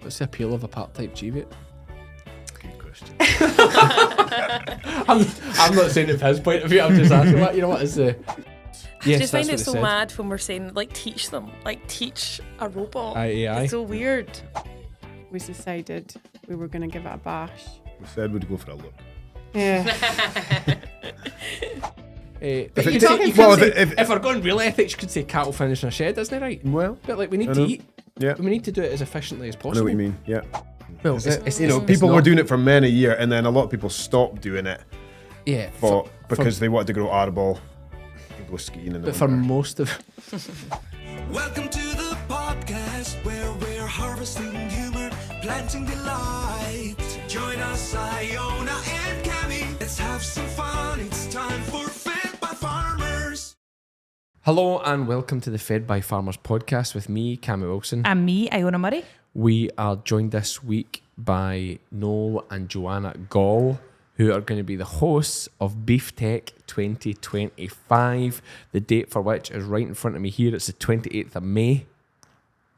What's the appeal of a part-time GV? Good question. I'm not saying it from his point of view. I'm just asking what is the... I just find it so mad when we're saying teach them, teach a robot. AI. It's so weird. We decided we were going to give it a bash. We said we'd go for a look. Yeah. If we're going real ethics, you could say cattle finish in a shed, isn't it right? Well, but we need to eat. Yeah. We need to do it as efficiently as possible. I know what you mean. Yeah. Well, people were doing it for many a year, and then a lot of people stopped doing it. Yeah. Because they wanted to grow arbol and go skiing. But for most of... Welcome to the podcast where we're harvesting humor, planting delight. Join us, Iona and Cammy. Let's have some fun. It's time for Fed by Farmers. Hello and welcome to the Fed by Farmers podcast with me, Cammy Wilson. And me, Iona Murray. We are joined this week by Noel and Jo Gall, who are going to be the hosts of Beeftech 2025. The date for which is right in front of me here. It's the 28th of May.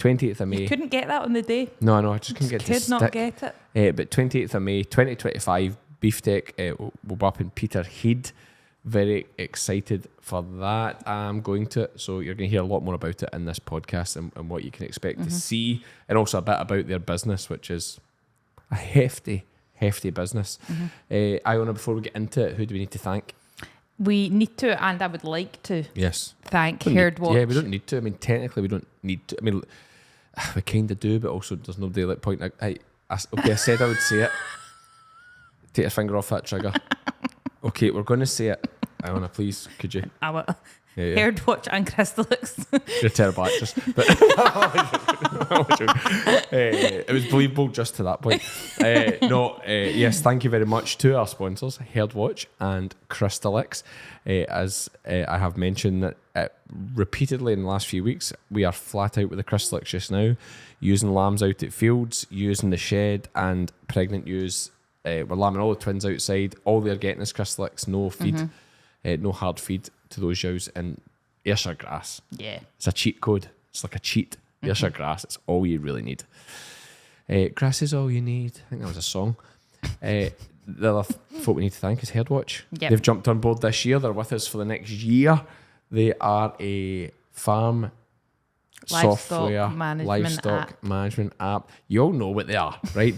28th of May. You couldn't get that on the day. No, I just couldn't get to stick. Could not get it. But 28th of May 2025, Beeftech will be up in Peterhead. Very excited for that. I'm going to it, so you're going to hear a lot more about it in this podcast and what you can expect to see, and also a bit about their business, which is a hefty business. Iona, before we get into it, who do we need to thank? We need to, and I would like to thank Herdwatch. Yeah, we don't need to. I mean, technically, we don't need to. I mean, we kind of do, but also there's no daylight point. I said I would say it. Take your finger off that trigger. Okay, we're going to say it. Iona, please, could you? I will. Yeah. Herdwatch and Crystalyx. You're a terrible actress. But it was believable just to that point. Yes, thank you very much to our sponsors, Herdwatch and Crystalyx. As I have mentioned that repeatedly in the last few weeks, we are flat out with the Crystalyx just now, using lambs out at fields, using the shed, and pregnant ewes. We're lambing all the twins outside. All they're getting is Crystalyx, no feed, no hard feed to those ewes, and Ayrshire grass. Yeah. It's a cheat code. It's like a cheat. Ayrshire grass. It's all you really need. Grass is all you need. I think that was a song. The other folk we need to thank is Herdwatch. Yep. They've jumped on board this year. They're with us for the next year. They are a farm software livestock management app. You all know what they are, right?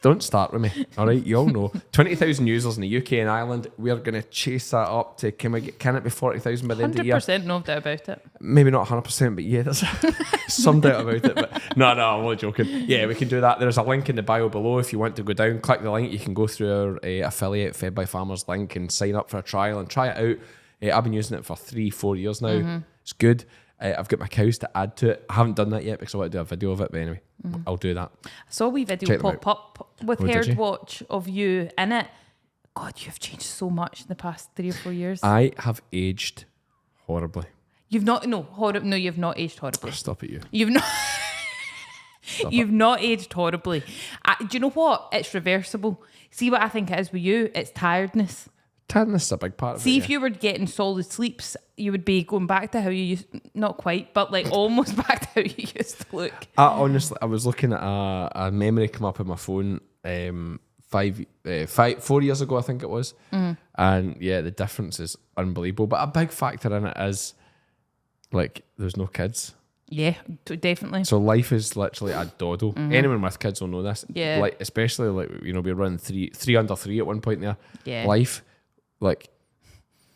Don't start with me, all right? You all know. 20,000 users in the UK and Ireland. We are going to chase that up to, can it be 40,000 by the end of the year? 100%, no doubt about it. Maybe not 100%, but yeah, there's some doubt about it. But no, I'm only joking. Yeah, we can do that. There's a link in the bio below if you want to go down. Click the link. You can go through our affiliate Fed by Farmers link and sign up for a trial and try it out. I've been using it for 3-4 years now. It's good. I've got my cows to add to it. I haven't done that yet because I want to do a video of it, but anyway, I'll do that. I saw a wee video pop up with Herdwatch of you in it. God, you've changed so much in the past 3 or 4 years. I have aged horribly. You've not, you've not aged horribly. Stop it, you. You've not. You've not aged horribly. Do you know what? It's reversible. See what I think it is with you? It's tiredness. Tiredness is a big part of it. See, if you were getting solid sleeps, you would be going back to how you used, not quite, but almost back to how you used to look. Honestly, I was looking at a memory come up on my phone 4 years ago, I think it was. And yeah, the difference is unbelievable. But a big factor in it is there's no kids. Yeah, definitely. So life is literally a doddle. Anyone with kids will know this. Yeah. Especially we were running three under three at one point there. Yeah. Life,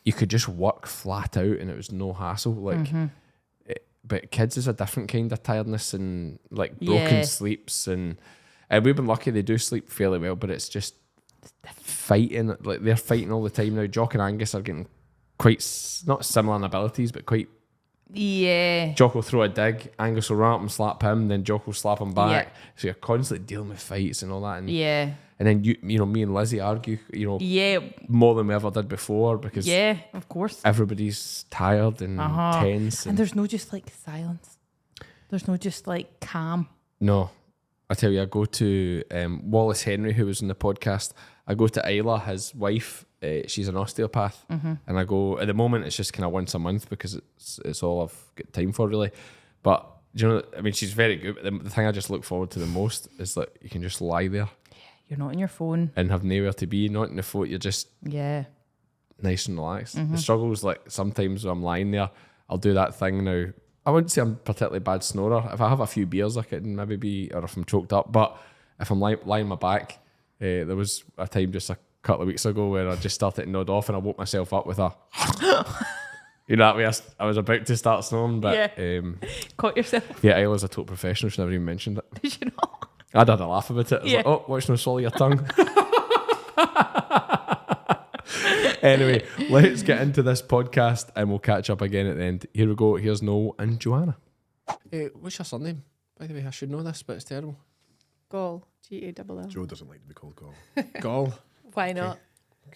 you could just work flat out and it was no hassle. But kids is a different kind of tiredness and broken sleeps and we've been lucky they do sleep fairly well, but it's just fighting. They're fighting all the time now. Jock and Angus are getting quite not similar in abilities, but quite. Yeah. Jock will throw a dig, Angus will run up and slap him, then Jock will slap him back. Yeah. So you're constantly dealing with fights and all that. And, and then me and Lizzie argue, more than we ever did before because of course everybody's tired and tense. And there's no just silence. There's no just calm. No. I tell you, I go to Wallace Henry, who was in the podcast. I go to Isla, his wife. She's an osteopath, and I go at the moment. It's just kind of once a month because it's all I've got time for really. But Do you know? I mean, she's very good. But the thing I just look forward to the most is that you can just lie there You're not on your phone. and have nowhere to be. Not in the phone. You're just Yeah. nice and relaxed. The struggle is like sometimes when I'm lying there, I'll do that thing now. I wouldn't say I'm a particularly bad snorer. If I have a few beers, I can maybe be, or if I'm choked up. But if I'm lying my back, there was a time just a couple of weeks ago where I just started to nod off and I woke myself up with a, you know, that way I was about to start snoring, but Caught yourself. yeah, Isla's a total professional. She never even mentioned it. Did you know? I'd had a laugh about it. I was like, oh, watch no swallow your tongue. Anyway, let's get into this podcast and we'll catch up again at the end. Here we go. Here's Noel and Joanna. What's your surname? By the way, I should know this, but it's terrible. Gall. Gall. Joe doesn't like to be called Gall. Gall. Why not?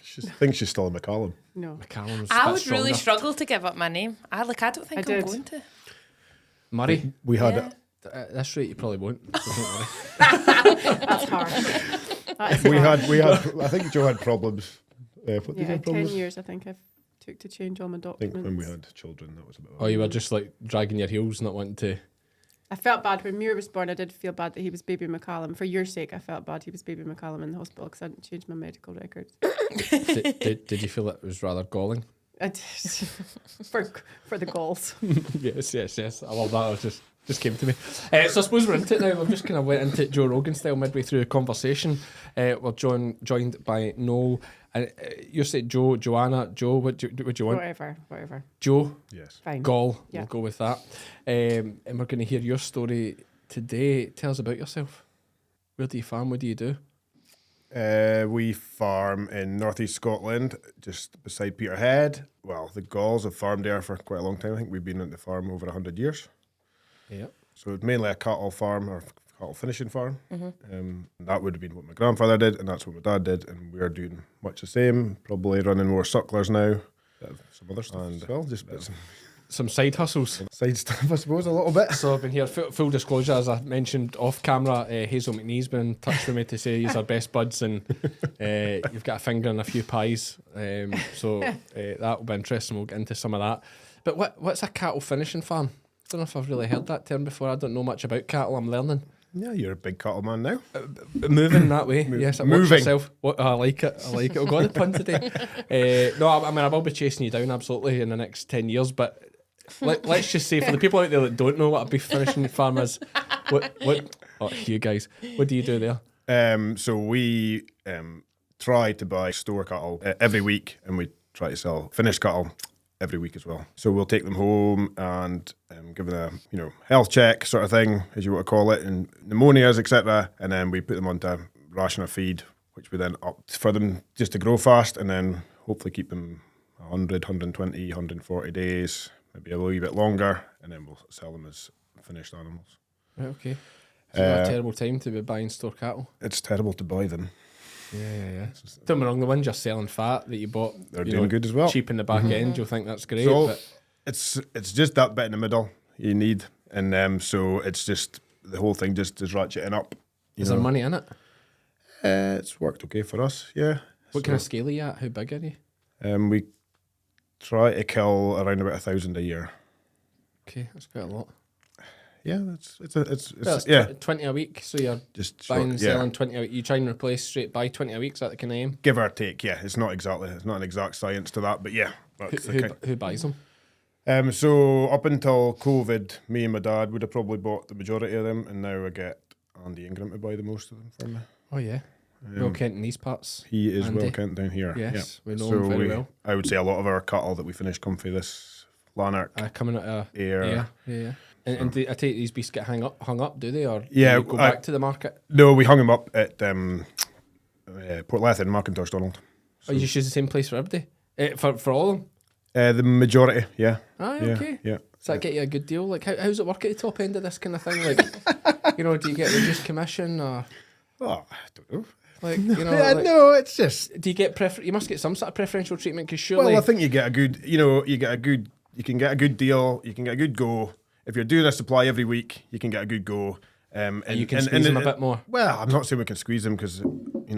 She thinks she's still in McCallum. No. McCallum's I would really struggle to give up my name. I don't think I I'm did. going to. Murray. We had Yeah. At this rate, you probably won't. So don't worry. That's harsh. That is we hard. had I think Joe had problems. What did you Yeah, have 10 problems? years I think I took to change all my I documents. think when we had children, that was a bit. Oh, you were just like dragging your heels, not wanting to. I felt bad when Muir was born. I did feel bad that he was baby McCallum. For your sake, I felt bad he was baby McCallum in the hospital because I didn't change my medical records. Did you feel it was rather galling? I did. for the goals. Yes. I love that. It was just came to me. So I suppose we're into it now. We've just kind of went into it Joe Rogan style midway through the conversation. We're joined by Noel. And you said Joe, Joanna, Joe. What do you want? Whatever. Joe. Yes. Fine. Gall. Yeah. We'll go with that. And we're going to hear your story today. Tell us about yourself. Where do you farm? What do you do? We farm in northeast Scotland, just beside Peterhead. Well, the Galls have farmed there for quite a long time. I think we've been at the farm over 100 years. Yeah. So it's mainly a cattle farm or cattle finishing farm. That would have been what my grandfather did, and that's what my dad did, and we're doing much the same. Probably running more sucklers now. Some other stuff as well, just bits and Some side hustles. side stuff, I suppose, a little bit. So I've been here, full disclosure, as I mentioned off camera, Hazel McNee's been in touch with me to say he's our best buds and you've got a finger in a few pies. So that will be interesting. We'll get into some of that. But what's a cattle finishing farm? I don't know if I've really heard that term before. I don't know much about cattle. I'm learning. Yeah, you're a big cattle man now. Moving that way. Yes, watch moving. yourself. I like it. We've got the pun today. No, I mean, I will be chasing you down absolutely in the next 10 years, but let's just say for the people out there that don't know what a beef finishing farm is, you guys, what do you do there? So we try to buy store cattle every week, and we try to sell finished cattle every week as well. So we'll take them home and give them a health check sort of thing, as you want to call it, and pneumonias, etc. And then we put them onto ration of feed, which we then up for them just to grow fast, and then hopefully keep them 100, 120, 140 days, maybe a little bit longer, and then we'll sell them as finished animals. Right, okay. So a terrible time to be buying store cattle. It's terrible to buy them. Yeah. Don't get me wrong, the ones you're selling fat that you bought, They're doing good as well. cheap in the back end, you'll think that's great. So but it's just that bit in the middle you need, and so it's just the whole thing just is ratcheting up. is there money in it? It's worked okay for us, yeah. What kind of scale are you at? How big are you? We try to kill around about 1,000 a year. Okay, that's quite a lot. Yeah, it's Well, yeah. 20 a week, so you're Just buying, short, yeah. selling 20 a week. You try and replace straight by 20 a week, is that the kind of aim? Give or take, yeah. It's not an exact science to that, but yeah. That's the kind. Who buys them? So up until COVID, me and my dad would have probably bought the majority of them, and now I get Andy Ingram to buy the most of them for me. Oh, yeah. Well Kent in these parts. He is Andy. well Kent down here. Yes, yeah. we know him very well. I would say a lot of our cattle that we finished come for this Lanark. Coming out of Air. Yeah. And I take these beasts get hung up, do they? Or Yeah, do you go back to the market? No, we hung him up at Portlethen, Macintosh Donald. Or you choose the same place for everybody? For all of them? The majority, yeah. Ah, Yeah, okay. yeah. Does that get you a good deal? Like, how's it work at the top end of this kind of thing? Like, do you get reduced commission or, Oh, I don't know. like, No, it's just. do you get you must get some sort of preferential treatment because surely. Well, I think you get a good. You can get a good deal. You can get a good go. If you're doing a supply every week, you can get a good go. And you can squeeze them a bit more. Well, I'm not saying we can squeeze them because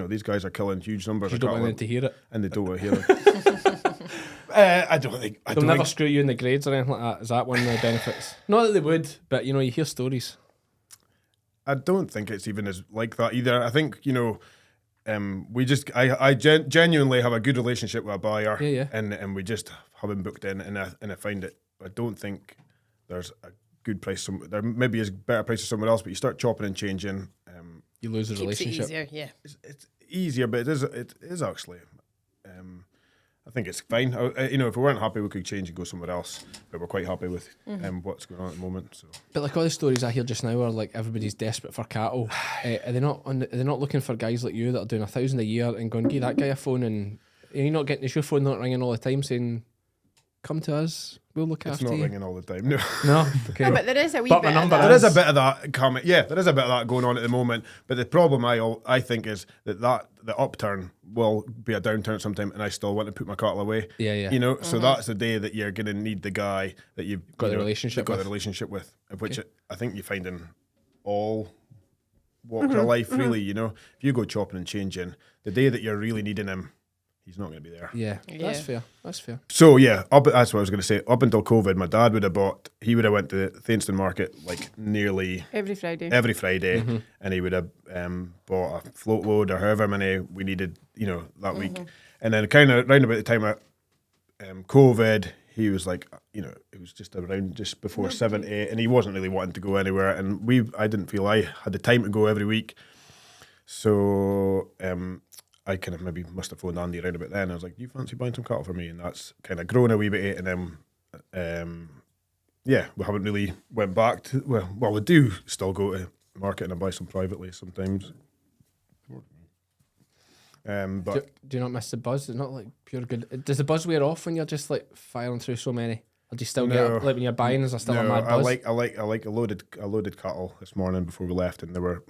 these guys are killing huge numbers You of don't cattle, want them to hear it. and they don't want to hear them. I don't think. They'll never screw you in the grades or anything like that. Is that one of the benefits? Not that they would, but you hear stories. I don't think it's even as like that either. I think I genuinely have a good relationship with a buyer, and we just have him booked in, and I find it. I don't think there's a good price. There maybe is better prices somewhere else, but you start chopping and changing, you lose the relationship. Easier, yeah. It's easier, but it is actually. I think it's fine. If we weren't happy, we could change and go somewhere else. But we're quite happy with what's going on at the moment. So. But like all the stories I hear just now are like everybody's desperate for cattle. Are they not looking for guys like you that are doing 1,000 a year and going, give that guy a phone, and you're not getting your phone not ringing all the time saying, come to us, we'll look after you. It's not ringing all the time. No. No. Okay. No, but there is a wee But bit. my number of that. There is a bit of that coming. Yeah, there is a bit of that going on at the moment. But the problem I think is that the upturn will be a downturn sometime, and I still want to put my cattle away. Yeah. So that's the day that you're going to need the guy that you've Got the relationship got with. the relationship with, which I think you find in all walks of life. Really, if you go chopping and changing, the day that you're really needing him, he's not going to be there. Yeah, that's fair. That's fair. So yeah, that's what I was going to say. Up until COVID, my dad would have went to the Thainston market like nearly Every Friday. and he would have bought a float load or however many we needed, that week. And then kind of round about the time of COVID, he was like, it was just around just before 70, and he wasn't really wanting to go anywhere. And I didn't feel I had the time to go every week. So I kind of maybe must have phoned Andy around about then. I was like, do you fancy buying some cattle for me? And that's kind of grown a wee bit. And then, we haven't really went back to, well, we do still go to market and I buy some privately sometimes. But Do you not miss the buzz? It's not like pure good. Does the buzz wear off when you're just like firing through so many? Or do you still get like when you're buying? Is there still a mad buzz? I like a loaded cattle this morning before we left, and they were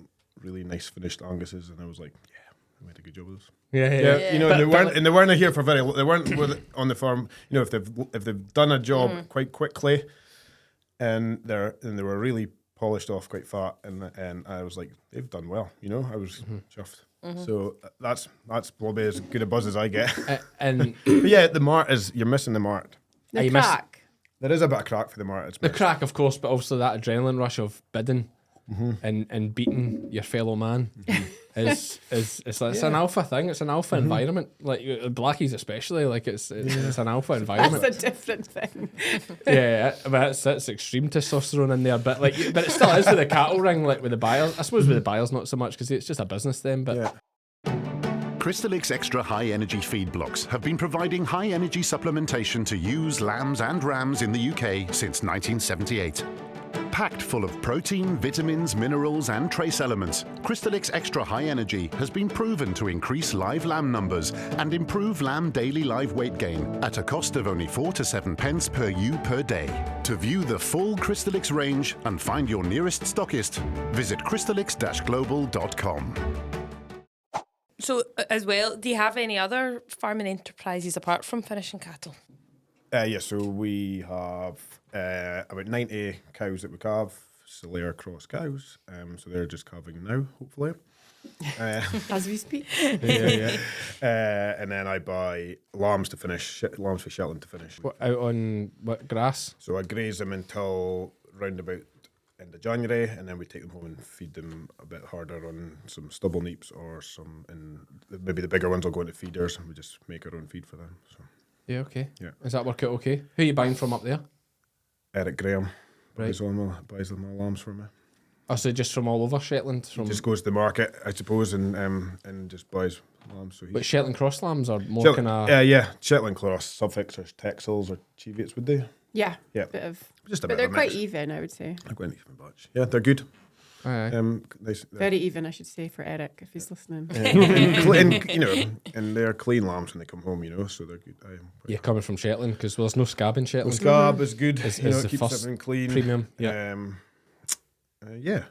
really nice finished Anguses, and I was like, yeah, we made a good job of those. Yeah. And they weren't here for very. They weren't on the farm. If they've done a job quite quickly, and they were really polished off, quite fat, and I was like, they've done well. I was chuffed. So that's probably as good a buzz as I get. And but yeah, the mart you're missing the mart. The you miss- crack. There is a bit of crack for the mart. It's the missed. crack, of course, but also that adrenaline rush of bidding and beating your fellow man is it's an alpha thing. It's an alpha environment. Like blackies especially. Like it's an alpha environment. That's a different thing. Yeah, but that's extreme testosterone in there. But but it still is with the cattle ring, like with the buyers. I suppose with the buyers not so much because it's just a business then. But Yeah. Crystalyx Extra High Energy feed blocks have been providing high energy supplementation to ewes, lambs and rams in the UK since 1978. Packed full of protein, vitamins, minerals and trace elements, Crystalyx Extra High Energy has been proven to increase live lamb numbers and improve lamb daily live weight gain at a cost of only 4 to 7 pence per ewe per day. To view the full Crystalyx range and find your nearest stockist, visit crystalyx-global.com. So, as well, do you have any other farming enterprises apart from finishing cattle? So we have about 90 cows that we calve, Solaire cross cows. So they're just calving now, hopefully. As we speak. And then I buy lambs to finish, lambs for Shetland to finish. out on what grass? So I graze them until round about end of January, and then we take them home and feed them a bit harder on some stubble neeps or some, and maybe the bigger ones will go into feeders, and we just make our own feed for them. So Yeah, okay. Yeah. Does that work out okay? Who are you buying from up there? Eric Graham Right. buys them all lambs for me. Oh, so just from all over Shetland? From Just goes to the market, I suppose, and just buys lambs. So But Shetland cross lambs are more kind of... Shetland cross, Suffolks or Texels or Cheviots, would they? Yeah. Yeah. Bit of, Just a but bit they're of a quite mix. even, I would say. They're quite an even batch. Yeah, they're good. Aye. Nice. Very even, I should say, for Eric, if he's listening. And they're clean lambs when they come home, so they're good. Yeah, coming from Shetland, because there's no scab in The Shetland. scab is good. Is It the keeps first everything clean. premium, yeah.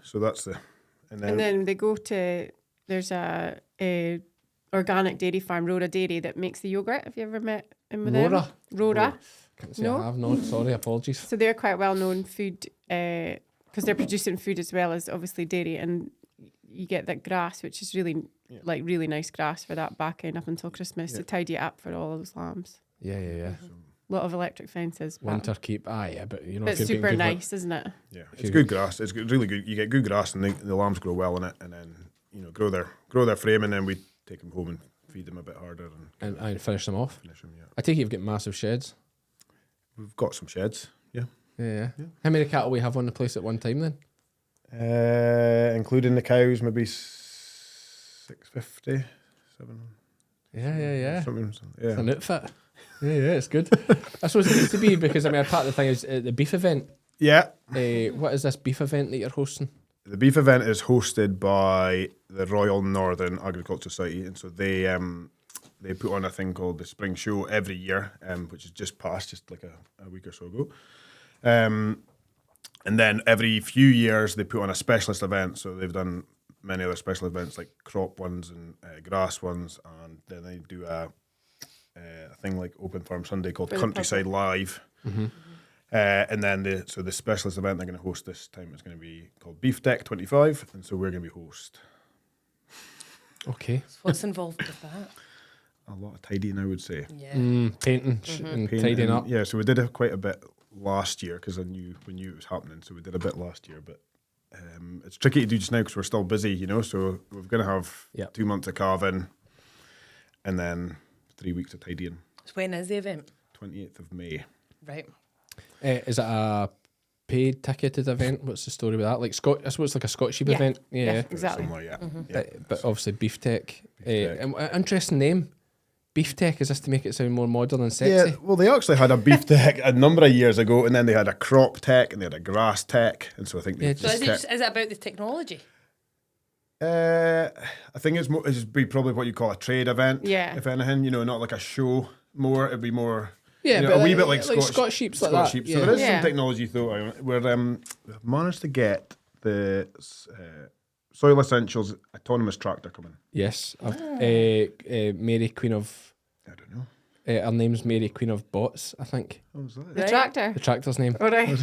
So that's the. And then they go to, there's a organic dairy farm, Rora Dairy, that makes the yogurt. Have you ever met him with them? Rora. Can't say No? I have, no. Sorry, apologies. So they're quite well known food because they're producing food as well as obviously dairy, and you get that grass, which is really really nice grass for that back end up until Christmas to tidy it up for all those lambs. Yeah. A lot of electric fences. But Winter keep. But you know, it's if you're super getting good nice, isn't it? Yeah, it's good grass. It's really good. You get good grass, and the lambs grow well in it, and then grow their frame, and then we take them home and feed them a bit harder and finish them off. finish them. Yeah, I take it you've got massive sheds. we've got some sheds. Yeah, Yeah. How many cattle we have on the place at one time then? including the cows, maybe 650, 700. Yeah. Something. It's an Yeah, outfit. Yeah, it's good. I suppose it needs to be because part of the thing is the beef event. yeah. What is this beef event that you're hosting? The beef event is hosted by the Royal Northern Agriculture Society, and so they put on a thing called the Spring Show every year, which is just passed, just like a week or so ago. And then every few years they put on a specialist event. So they've done many other special events like crop ones and grass ones, and then they do a thing like Open Farm Sunday called Countryside Live. And then the specialist event they're going to host this time is going to be called Beeftech 25, and so we're going to be host. Okay. What's involved with that? A lot of tidying, I would say. Yeah. Painting and tidying up. Yeah, so we did quite a bit last year because we knew it was happening. So we did a bit last year, but it's tricky to do just now because we're still busy, So we're going to have 2 months of calving and then 3 weeks of tidying. So when is the event? 28th of May. Right. Is it a paid ticketed event? What's the story with that? Like I suppose it's like a Scotch sheep event. Yeah. Exactly. Somewhere, yeah. But obviously Beeftech. Beeftech. Interesting name. Beeftech, is this to make it sound more modern and sexy? Yeah, well, they actually had a beef tech a number of years ago, and then they had a crop tech, and they had a grass tech, and so I think they So is it about the technology? I think it's probably what you call a trade event. Yeah. If anything, not like a show. It'd be more. Yeah, a wee bit like Scotch sheeps like that. Sheep. Yeah. So there is Yeah. some technology though. We've managed to get the Soil Essentials autonomous tractor coming. Yes. Mary Queen of... I don't know. her name's Mary Queen of Bots, I think. What was that? The tractor. The tractor's name. All right.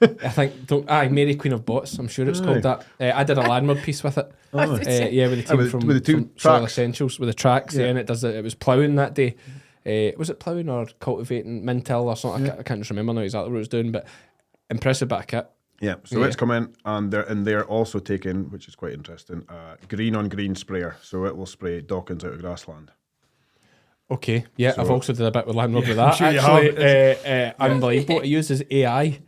I think... Mary Queen of Bots. I'm sure it's called that. I did a landlord piece with it. Oh. With the team with the two from Soil tracks. Essentials, with the tracks, and it was ploughing that day. Was it ploughing or cultivating Mintel or something? I can't just remember now exactly what it was doing, but impressive bit of kit. Yeah, so it's coming, and they're also taking, which is quite interesting, green on green sprayer. So it will spray Dawkins out of grassland. Okay, yeah, I've also did a bit with landlord with that. I'm sure you Actually, unbelievable. It uses AI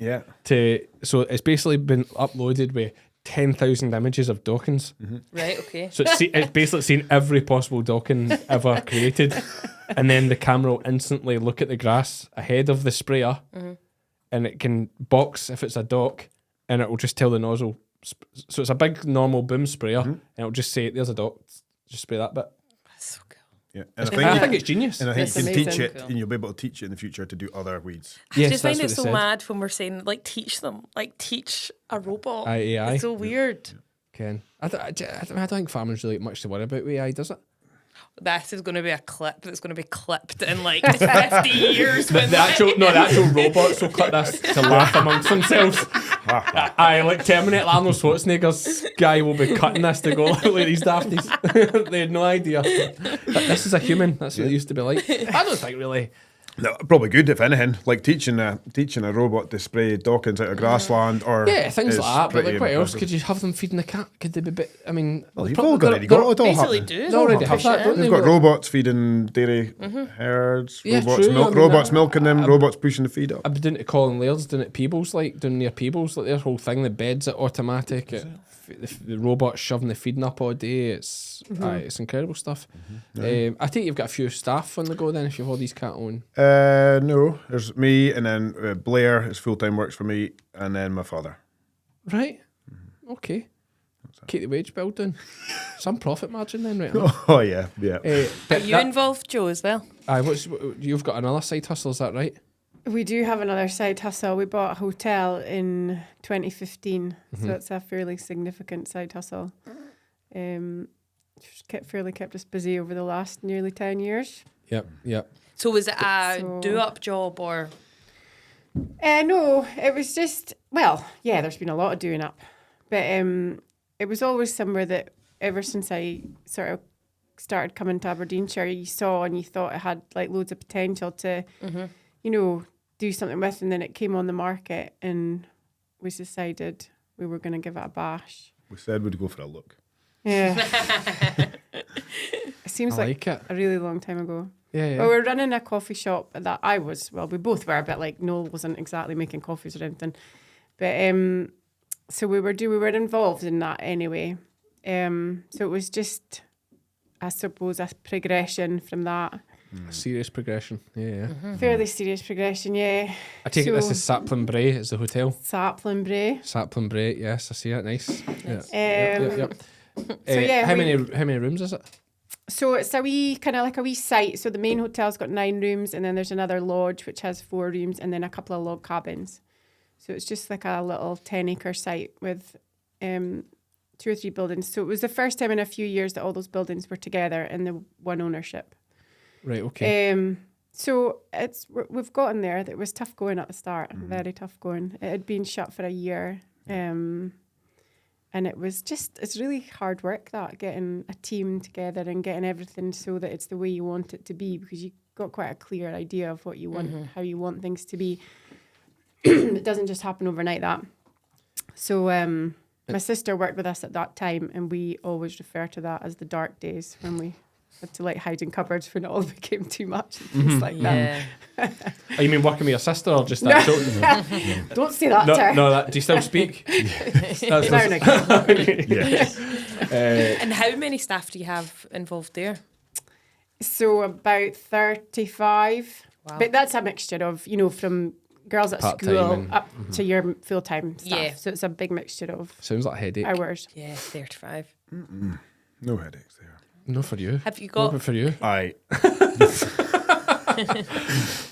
so it's basically been uploaded with 10,000 images of Dawkins. Right, okay. So it's basically seen every possible Dawkins ever created, and then the camera will instantly look at the grass ahead of the sprayer, and it can box if it's a dock, and it will just tell the nozzle. So it's a big normal boom sprayer, and it'll just say, "There's a dock, just spray that bit." That's so cool. Yeah, and I think it's genius. And I think That's you can teach amazing. it, and you'll be able to teach it in the future to do other weeds. I Yes, just that's find what it they so said. mad when we're saying teach them, teach a robot. AI. It's so weird. Ken, I don't think farmers really much to worry about with AI, does it? This is going to be a clip that's going to be clipped in 50 years. The actual robots will clip this to laugh amongst themselves. Like Terminator, Arnold Schwarzenegger's guy will be cutting this to go look like these dafties. They had no idea. But this is a human. That's what it used to be like. I don't think really. No, probably good if anything. Like teaching a robot to spray Dawkins out of grassland, or Things is like that. But pretty like, what else impressive. could you have them feeding the cat? Could they be? Well, you've already got it all Basically happening. do. They already have that, don't they? They've got robots feeding dairy herds, Yeah, robots, true, I mean, robots milking them, robots pushing the feed up. I've been doing it to Colin Laird's, doing it at Peebles, doing near Peebles, their whole thing. The beds are automatic. The robots shoving the feeding up all day. It's incredible stuff. I think you've got a few staff on the go then if you've all these cat on. No, there's me, and then Blair is full-time works for me, and then my father. Right. Okay. Keep the wage bill down. Some profit margin then, right? enough. Oh yeah. Are you involved, Joe, as well? You've got another side hustle, is that right? We do have another side hustle. We bought a hotel in 2015, so it's a fairly significant side hustle. Fairly kept us busy over the last nearly 10 years. Yep. So was it a do-up job or? No, it was just, there's been a lot of doing up. But it was always somewhere that ever since I sort of started coming to Aberdeenshire, you saw and you thought it had like loads of potential to, you know, do something with, and then it came on the market, and we decided we were going to give it a bash. We said we'd go for a look. Yeah. It seems I like like it. a really long time ago. Yeah. Well, we're running a coffee shop that we both were, but like Noel wasn't exactly making coffees or anything. But so we were involved in that anyway. So it was just, I suppose, a progression from that. Serious progression. Yeah. Fairly serious progression, yeah. I take it this is Sapling Bray, is the hotel. Sapling Bray. Sapling Bray, yes, I see it. Nice. Yep. So yeah, how many rooms is it? So it's a wee kind of like a wee site. So the main hotel's got 9 rooms, and then there's another lodge which has 4 rooms, and then a couple of log cabins. So it's just like a little 10-acre site with 2 or 3 buildings. So it was the first time in a few years that all those buildings were together in the one ownership. Right. Okay. So we've gotten there. It was tough going at the start, very tough going. It had been shut for a year, and it was it's really hard work, that getting a team together and getting everything so that it's the way you want it to be, because you've got quite a clear idea of what you want, how you want things to be. It doesn't just happen overnight, that. So my sister worked with us at that time, and we always refer to that as the dark days when we had to like hide in cupboards when it all became too much and things like that. Oh, you mean working with your sister or just that? Don't say that to her. No, do you still speak? Now and again. Yes. And how many staff do you have involved there? So about 35. Wow. But that's a mixture of, you know, from girls at Part-time school and- up to your full-time staff. Yeah. So it's a big mixture of Sounds like a headache. hours. Yeah, 35. No headaches there. No, for you. Have you No, got... but for you. Aye.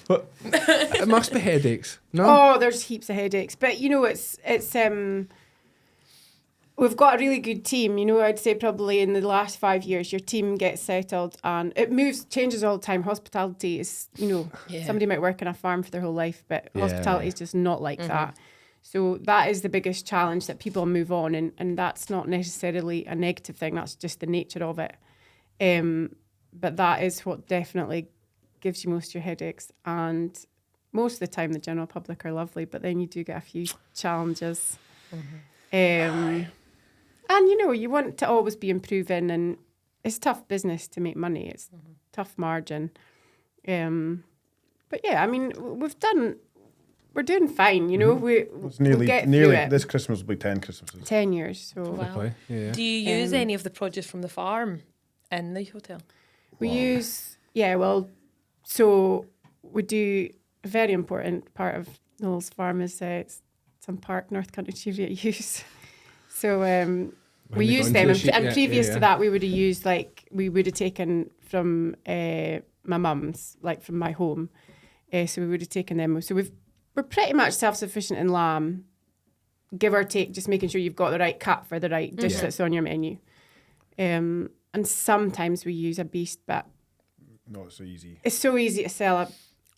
It must be headaches. No. Oh, there's heaps of headaches. But, you know, it's we've got a really good team. You know, I'd say probably in the last 5 years, your team gets settled and it changes all the time. Hospitality is, you know, somebody might work on a farm for their whole life, but hospitality is just not like that. So that is the biggest challenge, that people move on, and that's not necessarily a negative thing. That's just the nature of it. But that is what definitely gives you most of your headaches. And most of the time, the general public are lovely, but then you do get a few challenges. And, you know, you want to always be improving, and it's tough business to make money. It's tough margin. But yeah, I mean, we're doing fine, you know. It's we'll get through it. this Christmas will be 10 Christmases. 10 years, so Wow. Yeah. Do you use any of the produce from the farm in the hotel? we use, so we do a very important part of Noel's farm is some park, North Country Cheviot use. So we they use got them, into the and sheep, previous yeah. to that, we would have used we would have taken from my mum's, like from my home. So we would have taken them. So we're pretty much self-sufficient in lamb, give or take, just making sure you've got the right cut for the right dish that's on your menu. And sometimes we use a beast, but Not so easy. it's so easy to sell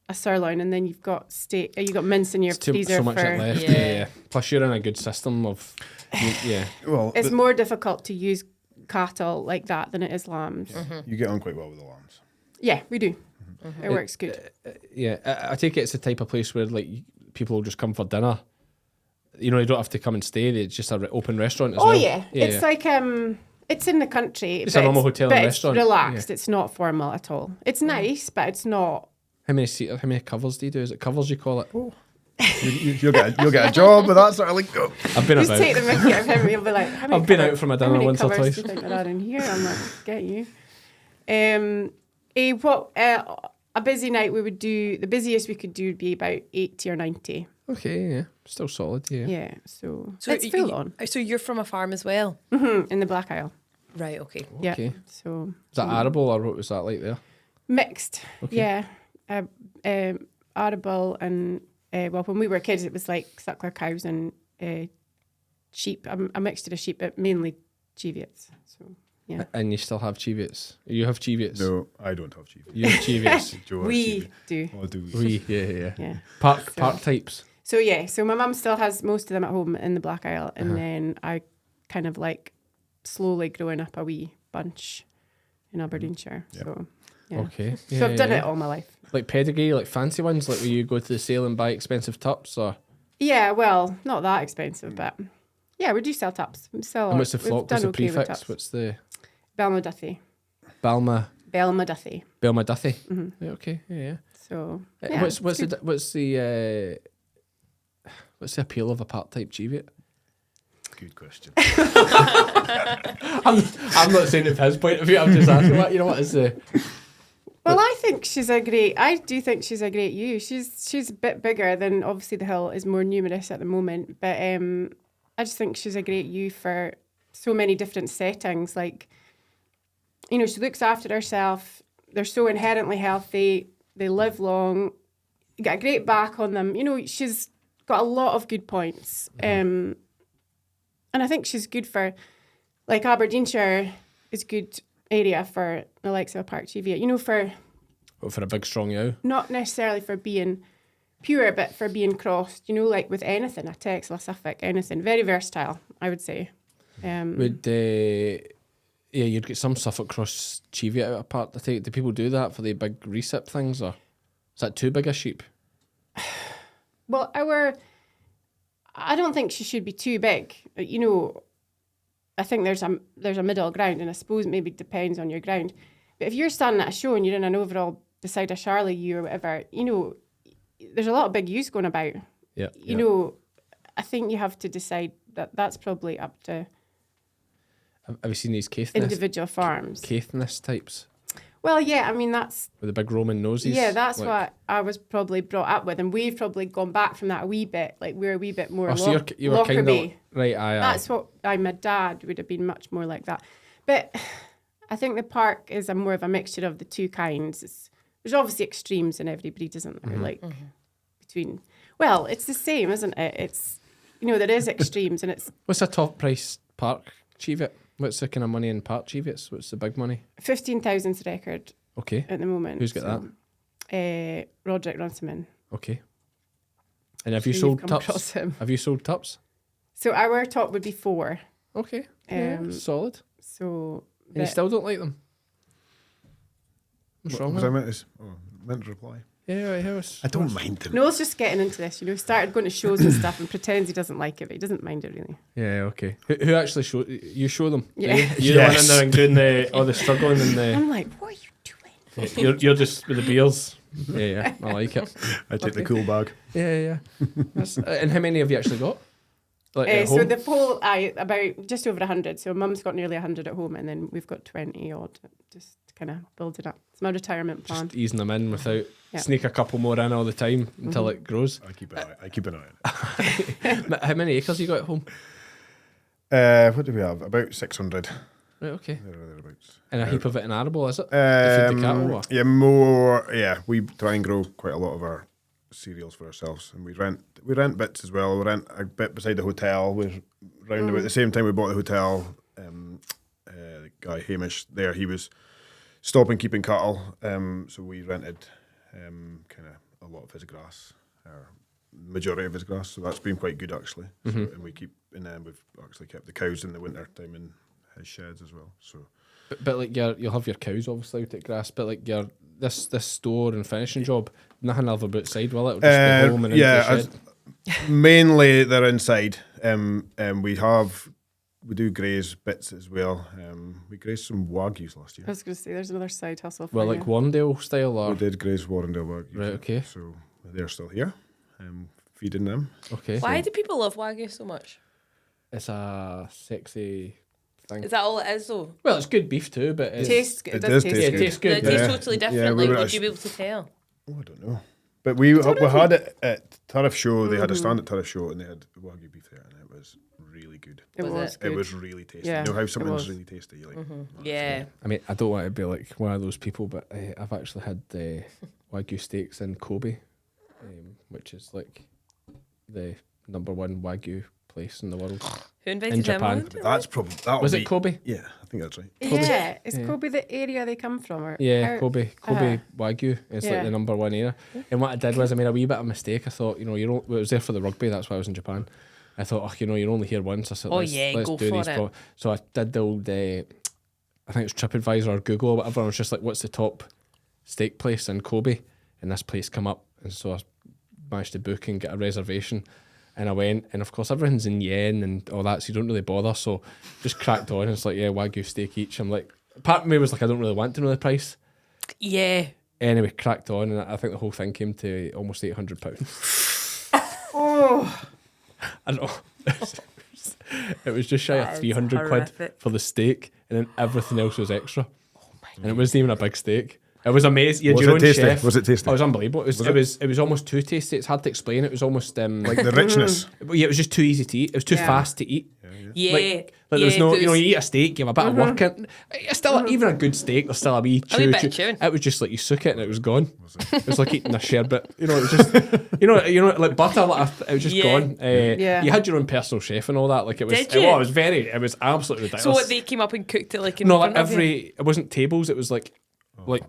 a sirloin, and then you've got steak, you've got mince in your freezer so much for. left. Yeah. Yeah. Plus, you're in a good system of. Yeah. Well, It's more difficult to use cattle like that than it is lambs. you get on quite well with the lambs. Yeah, we do. It works good. Yeah. I take it it's the type of place where like people will just come for dinner. You know, you don't have to come and stay. It's just an open restaurant as Oh well. yeah. It's like it's in the country. It's but a normal hotel and but restaurant. It's relaxed. It's not formal at all. It's nice, but it's not. How many covers do you do? Is it covers you call it? You'll get a job with that sort of like. Oh. I've been Just about. take the mickey out of him. You'll be like, how many I've been covers- out from a how dinner many once or covers twice. Do you think there are in here? I'm like, get you. A busy night we would do. The busiest we could do would be about 80 or 90. Okay, yeah, still solid. Yeah. Yeah, so So it's full on So you're from a farm as well? in the Black Isle. Right, okay. Yeah, Okay. so Is that arable or what was that like there? mixed. Okay. Yeah, arable and well, when we were kids, it was like suckler cows and sheep. A mixture of sheep, but mainly Cheviots. So yeah, And you still have Cheviots. You have Cheviots. No, I don't have chief. You have Cheviots. Joe has we chief. do. Oh, do we? We, yeah. Yeah. Park types. So yeah, so my mum still has most of them at home in the Black Isle, and then I kind of like slowly growing up a wee bunch in Aberdeenshire. So, yeah. Okay. So I've done it all my life. Like pedigree, like fancy ones, like where you go to the sale and buy expensive tups, or Yeah, well, not that expensive, but yeah, we do sell tups. We sell. and what's the we've flock? What's done the okay with prefix? tups. What's the Belma Balma Duthie. Duthie? Mm-hmm. Yeah, okay, yeah. So Yeah. What's the appeal of a part type Cheviot? Good question. I'm not saying it from his point of view. I'm just asking what is the. Well, I do think she's a great ewe. She's a bit bigger than obviously the hill is more numerous at the moment, but I just think she's a great ewe for so many different settings. Like, you know, she looks after herself. They're so inherently healthy. They live long. You get a great back on them. You know, she's got a lot of good points. And I think she's good for, like, Aberdeenshire is good area for the likes of a Park Cheviot. You know, for For a big strong ewe. not necessarily for being pure, but for being crossed. You know, like with anything, a Texel, a Suffolk, anything. Very versatile, I would say. Would you'd get some Suffolk cross Cheviot out apart. I think do people do that for the big recip things, or is that too big a sheep? Well, I don't think she should be too big. You know, I think there's a middle ground, and I suppose maybe it depends on your ground. But if you're standing at a show and you're in an overall beside a Charlie ewe or whatever, you know, there's a lot of big ewes going about. Yeah. You know, I think you have to decide that's probably up to Have you seen these Caithness types Well, yeah, I mean, that's... with the big Roman noses? Yeah, that's like, what I was probably brought up with. And we've probably gone back from that a wee bit. Like, we're a wee bit more so you were kind of... Lockerbie. Right, aye. That's what... my dad would have been much more like that. But I think the park is more of a mixture of the two kinds. There's obviously extremes in every breed, isn't there? Like, between... Well, it's the same, isn't it? It's... You know, there is extremes, and it's... What's a top price park Cheviot? What's the kind of money in park Cheviots? What's the big money? 15,000's record Okay. at the moment. Who's got that? Roderick Runciman. Okay. And have you Sure sold you've come across tups? him. Have you sold tups? So our top would be 4. Okay. Yeah, solid. So... And you still don't like them? What's wrong Was with I them? meant to reply? Yeah, right, how was... I don't mind them. Noel's just getting into this, you know, started going to shows and stuff and pretends he doesn't like it, but he doesn't mind it really. Yeah, okay. Who actually show... You show them? Yeah. You're the one in there and doing all the struggling and the... I'm like, what are you doing? You're just with the beers. Yeah, I like it. I take the cool bag. Yeah. And how many have you actually got? Like at So home? the poll, about just over 100. So Mum's got nearly 100 at home, and then we've got 20 odd. Just kind of building up. It's my retirement plan. Just easing them in without Yeah. sneak a couple more in all the time until it grows. I keep an eye on it. How many acres you got at home? What do we have? About 600. Right, okay. Thereabouts. And a heap of it in arable, is it? To feed the cattle? Or? Yeah, more. Yeah, we try and grow quite a lot of our cereals for ourselves, and we rent bits as well. We rent a bit beside the hotel. We're round about the same time we bought the hotel. The guy Hamish there, he was stopping keeping cattle, so we rented kind of a lot of his grass, or majority of his grass. So that's been quite good actually. So, and we've actually kept the cows in the winter time in his sheds as well. So. But like you'll have your cows obviously out at grass, but like this store and finishing job, nothing will have outside, will it? It'll just be home and into the shed. Mainly they're inside. We do graze bits as well. We grazed some Wagyus last year. I was going to say, there's another side hustle for Well, you. like Warrendale style, or We did graze Warrendale Wagyu. Right, okay. So they're still here, feeding them. okay. Why do people love Wagyu so much? It's a sexy thing. Is that all it is though? Well, it's good beef too, but it's, Tastes good. It It does does taste yeah, taste it good. tastes No, good. it tastes Yeah. totally different. Yeah, we like, were would you be able to tell? Oh, I don't know. But we had it at Tariff Show. They had a stand at Tariff Show, and they had Wagyu beef there, and it was really good. It Was was it? good. It was really tasty. Yeah, You know how it something's was. really tasty? You're like, Yeah. I mean, I don't want to be like one of those people, but I've actually had Wagyu steaks in Kobe, which is like the number one Wagyu place in the world. Who invited In him Japan. on? that's probably that Was it Kobe? Yeah, I think that's right. Yeah, is Yeah. Kobe the area they come from? Or Yeah, how- Kobe Wagyu is like Yeah. the number one area. And what I did was I made a wee bit of mistake. I thought, well, it was there for the rugby. That's why I was in Japan. I thought, you're only here once. I said, Oh, let's yeah, do go these. for it. So I did the old I think it's TripAdvisor or Google or whatever. I was just like, what's the top steak place in Kobe? And this place come up, and so I managed to book and get a reservation. And I went, and of course everything's in yen and all that, so you don't really bother. So just cracked on. And it's like, yeah, Wagyu steak each. I'm like, part of me was like, I don't really want to know the price. Yeah. Anyway, cracked on, and I think the whole thing came to almost £800. Oh, I don't know. It was just shy of 300 quid for the steak, and then everything else was extra. And it wasn't even a big steak. It was amazing. You had Was your it own tasty? chef. Was it tasty? Oh, it was unbelievable. It was almost too tasty. It's hard to explain. It was almost Like the richness. yeah, it was just too easy to eat. It was too fast to eat. Yeah. Like there's no, you eat a steak, you have a bit of work in. It's still even a good steak. There's still a wee A wee chew. bit of chewing. It was just like you suck it and it was gone. It was like eating a sherbet. You know, it was just you know like butter. Like it was just gone. You had your own personal chef and all that. Like it was. Did you? It was absolutely ridiculous. So what, they came up and cooked it like in No, front like of you? it wasn't tables. It was like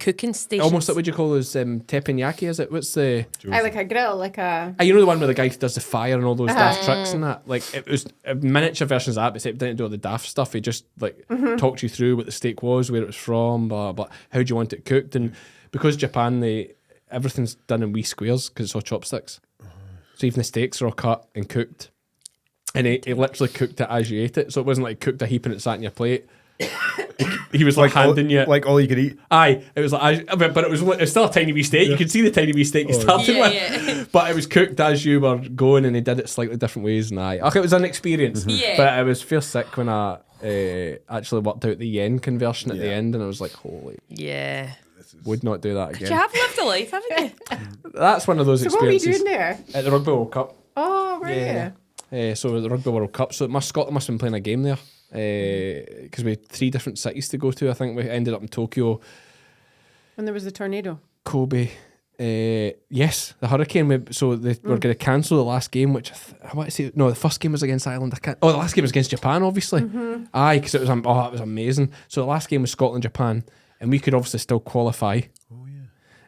Cooking stations. almost like what do you call those teppanyaki? Is it? What's the? I like a grill, like a. You know the one where the guy does the fire and all those daft tricks and that? Like, it was miniature versions of that, except it didn't do all the daft stuff. He just, like, talked you through what the steak was, where it was from, blah, blah, how do you want it cooked. And because Japan, everything's done in wee squares because it's all chopsticks. So even the steaks are all cut and cooked. And he literally cooked it as you ate it. So it wasn't like cooked a heap and it sat in your plate. He was like handing you all you could eat. Aye, it was like, but it was still a tiny wee steak. You could see the tiny wee steak you started with, Yeah. but it was cooked as you were going, and they did it slightly different ways. And it was an experience. Yeah. But I was feel sick when I actually worked out the yen conversion at the end, and I was like, holy, Yeah. would not do that again. You have lived a life, haven't you? That's one of those So what were you experiences. doing there? At the Rugby World Cup. Oh, right. So the Rugby World Cup. So Scotland must have been playing a game there. Because we had 3 different cities to go to. I think we ended up in Tokyo, When there was the tornado. Kobe. Yes, the hurricane. So they were going to cancel the last game, which I want to say. No, the first game was against Ireland. The last game was against Japan, obviously. Aye, because it was it was amazing. So the last game was Scotland Japan, and we could obviously still qualify. Oh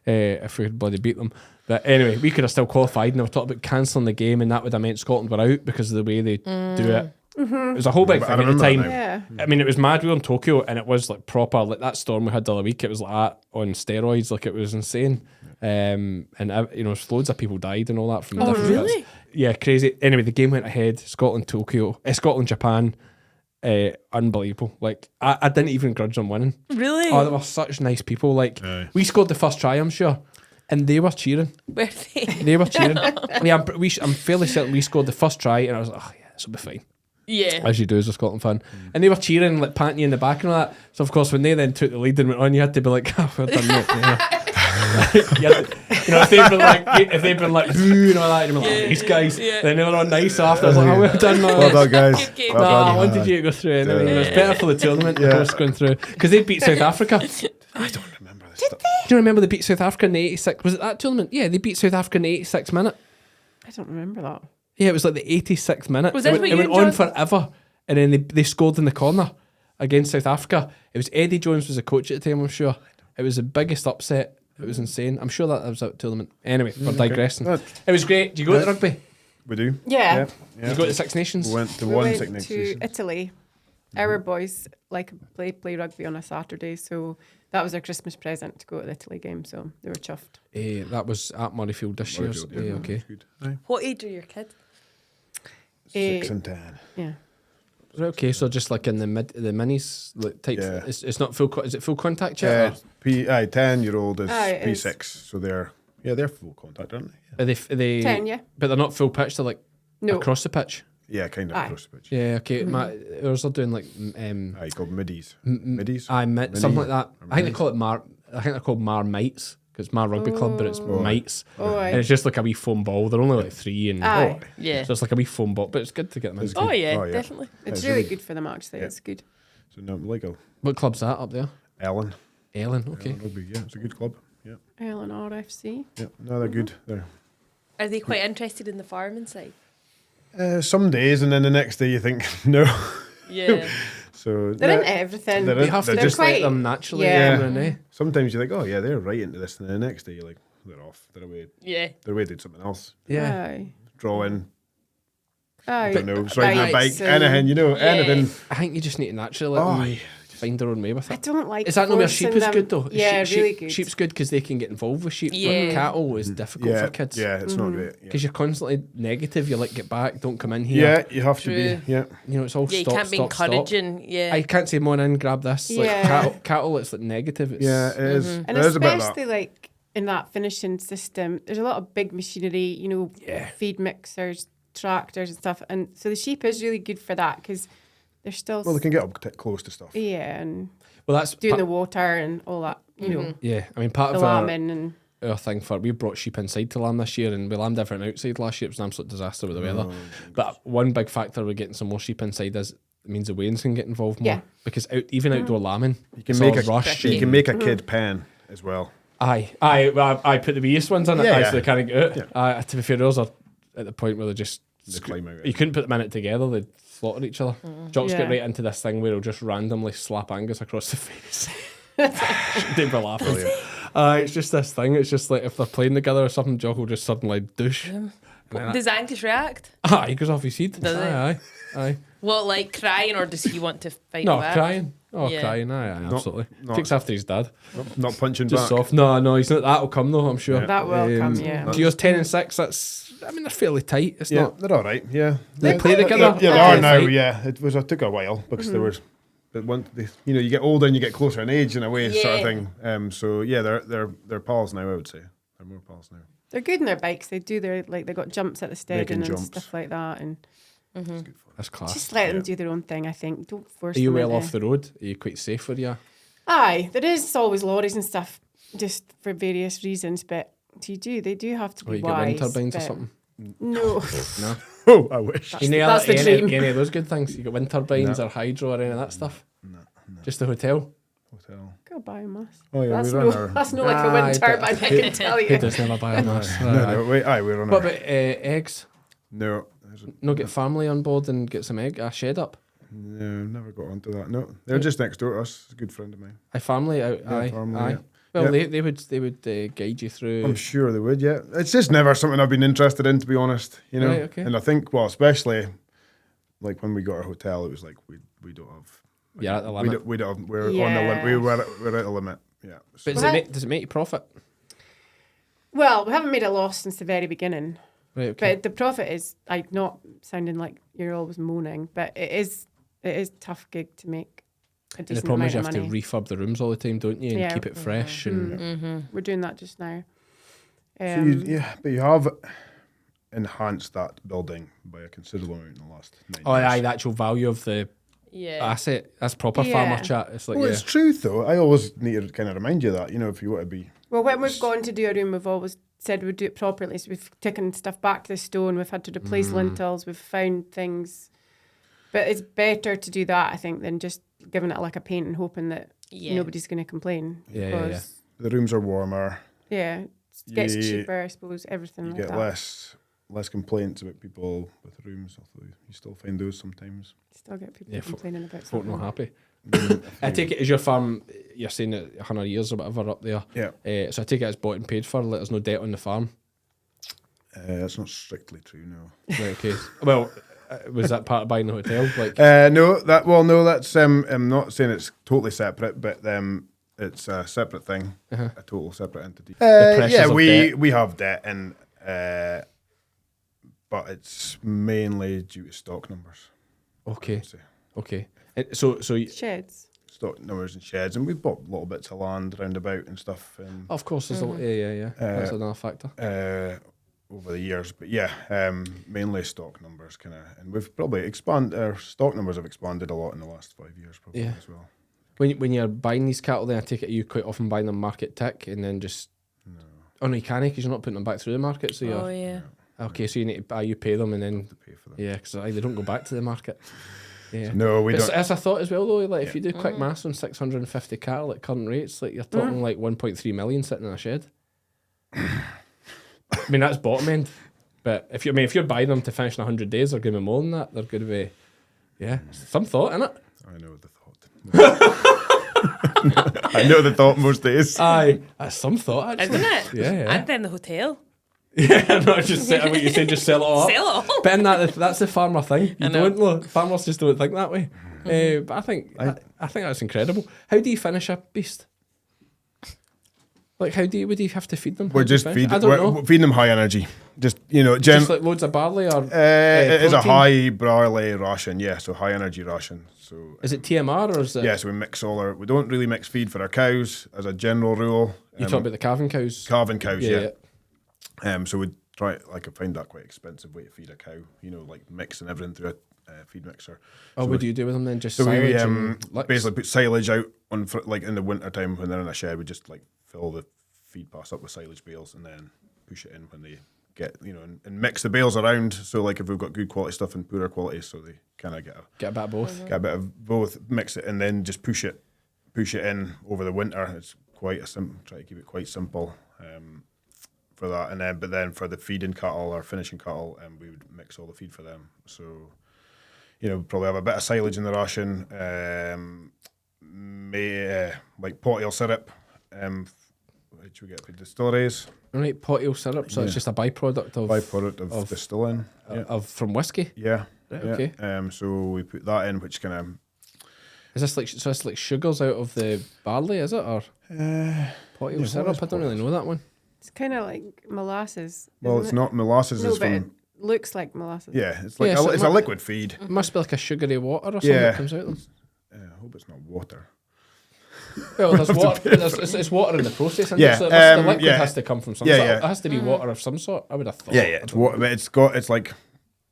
yeah. If we had bloody beat them. But anyway, we could have still qualified, and they were talking about cancelling the game, and that would have meant Scotland were out because of the way they do it. It was a whole big thing at the time. Yeah. I mean, it was mad. We were in Tokyo, and it was like proper, like that storm we had the other week. It was like that on steroids. Like it was insane. And loads of people died and all that from different really? bits. Yeah, crazy. Anyway, the game went ahead. Scotland, Japan. Unbelievable. Like I didn't even grudge them winning. Really? Oh, they were such nice people. Like we scored the first try, I'm sure, and they were cheering. Were they? They were cheering. Yeah, I'm fairly certain we scored the first try, and I was like, oh yeah, this will be fine. Yeah. As you do as a Scotland fan. And they were cheering, like patting you in the back and all that. So of course when they then took the lead and went on, you had to be like, oh, well done, mate. If they'd been like boo and all that, and like, these guys, then they were on nice after. I was like, oh, well done, Well done, guys. Good game. Well done. I wanted you to go through anyway. It was better for the tournament, of course, going through. Because they beat South Africa. I don't remember this stuff. Do you remember they beat South Africa in the 86? Was it that tournament? Yeah, they beat South Africa in the 86th minute. I don't remember that. Yeah, it was like the 86th minute. Was this what it you went and on John- forever. And then they scored in the corner against South Africa. It was Eddie Jones was the coach at the time, I'm sure. It was the biggest upset. It was insane. I'm sure that was that tournament. Anyway, we're digressing. Right. It was great. Did you go to the rugby? We do. Yeah. Did you go to the Six Nations? We went to We one went Six Nations. to Italy. Our boys play rugby on a Saturday, so that was our Christmas present to go to the Italy game. So they were chuffed. That was at Murrayfield this year. Murrayfield, yeah, Okay. that's good. Aye. What age are your kids? 6 and 10. Yeah. Right, okay, so just like in the minis like type. Yeah. It's not full. Is it full contact yet? 10-year-old is Aye, it is. P6, so they're full contact, aren't they? Are they 10, yeah. But they're not full pitch. They're like No. across the pitch. Yeah, kind of Aye. across the pitch. Yeah. Okay. Ours are doing like Aye, called middies. Middies? something like that. I think they call it I think they're called Mites because it's Mar Rugby Club, but it's Mites, Oh, and it's just like a wee foam ball. They're only like 3 and Aye. Yeah. so it's like a wee foam ball, but it's good to get them in. Oh yeah, Oh, yeah. definitely. It's It's really really- good for them, actually. Yeah. It's good. So no, like a What club's that up there? Ellen. Ellen. Okay. Ellen Rugby, yeah, it's a good club. Yeah, Eleanor FC. yeah. No, they're good. They're Are they quite interested in the farming side? some days, and then the next day you think no. Yeah. So They're yeah, into everything. they're You have to they're just let quite- them naturally yeah. come in, eh? Sometimes you think, oh yeah, they're right into this, and then the next day you're like, they're off. They're away. Yeah. They're away doing something else. Yeah. Aye. Drawing. Aye. I don't know. Riding a bike. Bikes and- Anything. You know. Yeah. Anything. I think you just need to naturally let Oh, them yeah. find their own way with I it. don't like. Is that no where forcing sheep is them. good though? Yeah, really good. Sheep's good because they can get involved with sheep. Yeah. But cattle is difficult Yeah, for kids. yeah, it's not great. Yeah. Because you're constantly negative. You're like, get back, don't come in here. Yeah, you have to True. be. Yeah, You know, it's all Yeah, you stop, can't be stop, stop. encouraging. Yeah. I can't say, "Come on in, grab this." Like Yeah. cattle, it's like negative. It's, yeah, it is. And There is a bit of that. especially like in that finishing system, there's a lot of big machinery, you know, feed mixers, tractors and stuff. And so the sheep is really good for that because they're still, Well, they can get up close to stuff. yeah, and Well, that's doing the water and all that, you know, yeah. I mean, part the of our lambing and thing for we brought sheep inside to lamb this year, and we lambed everything outside last year. It was an absolute disaster with the weather. But one big factor with getting some more sheep inside is it means the weans can get involved more. Yeah. Because even outdoor lambing, You can it's make all a rush. You can make a kid pen as well. I put the weeest ones in it. Yeah, Aye, yeah. so they can't get out. To be fair, those are at the point where they just They climb out. you couldn't put them in it together. They'd slaughter each other. Jock's Yeah. get right into this thing where he'll just randomly slap Angus across the face. They'd be laughing. It's just this thing. It's just like if they're playing together or something, Jock will just suddenly douche. Does Angus react? He goes off his seat. Does he? Aye. What, like crying, or does he want to fight No, back? crying. Oh, Yeah. crying. Aye, absolutely. Takes after his dad. Not punching Just back. soft. No, he's not. That'll come though, I'm sure. that will come, yeah. Gio's 10 and 6. They're fairly tight. It's Yeah, not. they're all right. Yeah, They play together. Yeah, they Aye. are now. Fight. Yeah, it took a while because there was, but you get older and you get closer in age in a way, sort of Yeah. thing. So yeah, they're pals now. I would say they're more pals now. They're good in their bikes. They do their, like, they got jumps at the steading and jumps. stuff like that. And That's class. just let them do their own thing, I think. Don't force Are you them well into- off the road? Are you quite safe for you? Aye, there is always lorries and stuff, just for various reasons, but they do have to Or be you get wise. wind turbines or but something? No. No. Oh, I wish. That's the dream. Any of those good things? You got wind turbines or hydro or any of that stuff? No. Just the hotel? Hotel. Go biomass. Oh yeah, That's we run no, our. that's not like a wind turbine, I can tell Who you. does never biomass? No, wait, we run What our. about eggs? No, No, get family on board and get some a shed up. no, never got onto that. No, they're just next door to us. A good friend of mine. A family out. Aye. family, Aye. yeah. Well, Yeah. they would guide you through. I'm sure they would. Yeah, it's just never something I've been interested in, to be honest. You know, Right, okay. and I think, well, especially like when we got our hotel, it was like we don't have. Yeah, at the limit. We don't. We're on the limit. We're at the limit. Yeah. So- But does it make you profit? Well, we haven't made a loss since the very beginning. Right. Okay. But the profit is, like, not sounding like you're always moaning, but it is a tough gig to make a And the decent problem amount is you of have money. to refurb the rooms all the time, don't you? And Yeah. keep it fresh. And We're doing that just now. So but you have enhanced that building by a considerable amount in the last 9 oh, years. aye, the actual value of the Yeah. asset. That's proper Yeah. farmer chat. It's like Well, yeah. it's truth though. I always need to kind of remind you that, if you want to be. Well, when we've gone to do a room, we've always said we'd do it properly. So we've taken stuff back to the stone. We've had to replace lintels. We've found things. But it's better to do that, I think, than just giving it like a paint and hoping that Yeah. nobody's going to complain. Yeah, yeah, because, The rooms are warmer. yeah, it gets You- cheaper, I suppose, everything You like get that. less complaints about people with rooms. Although you still find those sometimes. Still get people Yeah, folk- complaining about folk something. not happy. I take it as your farm. You're saying that 100 years or whatever up there. Yeah. So I take it it's bought and paid for. Like, there's no debt on the farm. That's not strictly true. No. Right. Okay. Well, was that part of buying the hotel? Like. No. That's. I'm not saying it's totally separate, but it's a separate thing, a total separate entity. pressures Yeah, of we debt. we have debt, and but it's mainly due to stock numbers. Okay. So Okay. So Sheds. stock numbers and sheds, and we bought little bits of land round about and stuff, and of course there's yeah. That's another factor. over the years. But yeah, mainly stock numbers kind of, and we've probably our stock numbers have expanded a lot in the last 5 years, probably Yeah. as well. When you're buying these cattle, then I take it you quite often buying them market tick and then just. No. Oh no, you can't because you're not putting them back through the market. So Oh, you're yeah. okay. So you need to buy, you pay them, and then To pay for them. yeah, because they don't go back to the market. Yeah. No, we But don't. as I thought as well though, like if you do quick maths on 650 cattle at current rates, like you're talking like 1.3 million sitting in a shed. I mean that's bottom end, but if you're buying them to finish in 100 days, they're going to be more than that. They're going to be, yeah, some thought in it. I know the thought. I know the thought most days. Aye, that's some thought actually. Isn't it? Yeah, yeah. And then the hotel. Yeah, not just what you say, just sell it all up. Sell it all. But in that's the farmer thing. You I know. don't know. Farmers just don't think that way. But I think that's incredible. How do you finish a beast? Like, would you have to feed them? We're just feeding them high energy. Just just like loads of barley or it is a protein? high barley ration, yeah. So high energy ration. So Is it TMR or is it? yeah, so we don't really mix feed for our cows as a general rule. You talk about the calving cows. Calving cows, yeah. So we try, like, I find that quite expensive way to feed a cow. Like mixing everything through a feed mixer. Oh, what do you do with them then? Just So we silage and licks? basically put silage out on like in the winter time when they're in a shed. We just like fill the feed pass up with silage bales and then push it in when they get and mix the bales around. So like if we've got good quality stuff and poorer quality, so they kind of get a bit of both. Get a bit of both. Mix it and then just push it in over the winter. It's quite a simple. Try to keep it quite simple for that. And then for the feeding cattle or finishing cattle, we would mix all the feed for them. So probably have a bit of silage in the ration. Like pot ale syrup. Which we get at the distilleries. Right, pot ale syrup. So it's just a byproduct of distilling from whiskey. Yeah. Right, yeah. okay. So we put that in, which kind of. Is this like it's like sugars out of the barley? Is it or pot ale syrup? I don't really know that one. It's kind of like molasses. Well, isn't it's it? not molasses. No, It's but it from. looks like molasses. Yeah, it's like Yeah, so it's it a mu- liquid feed. It must be like a sugary water or something Yeah. that comes out of them. I hope it's not water. Well, there's water. It's water in the process. Isn't Yeah, it? So the liquid yeah. has to come from some Yeah, sort. yeah. It has to be water of some sort. I would have thought. It's water, but it's like,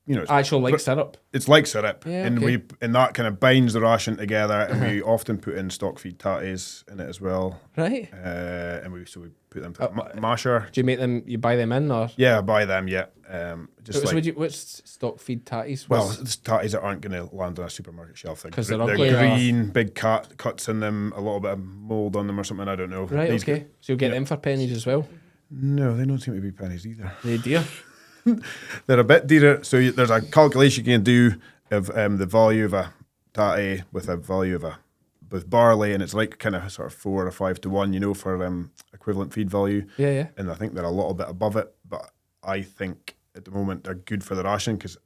it's Actual like syrup. It's like syrup, Yeah, and okay. and that kind of binds the ration together, and we often put in stock feed tatties in it as well. Right. And we put them through a masher. Do you make them? You buy them in or? Yeah, buy them. Yeah, just So like what's stock feed tatties? well, it's tatties that aren't going to land on a supermarket shelf. 'Cause they're they're ugly, green, big cuts in them, a little bit of mold on them or something. I don't know. Right. These Okay. So you'll get them for pennies as well. No, they don't seem to be pennies either. They dear. They're a bit dearer. So there's a calculation you can do of the value of a tatty with a value of with barley, and it's like kind of sort of 4 or 5 to 1, for equivalent feed value. Yeah. And I think they're a little bit above it, but I think at the moment they're good for the ration because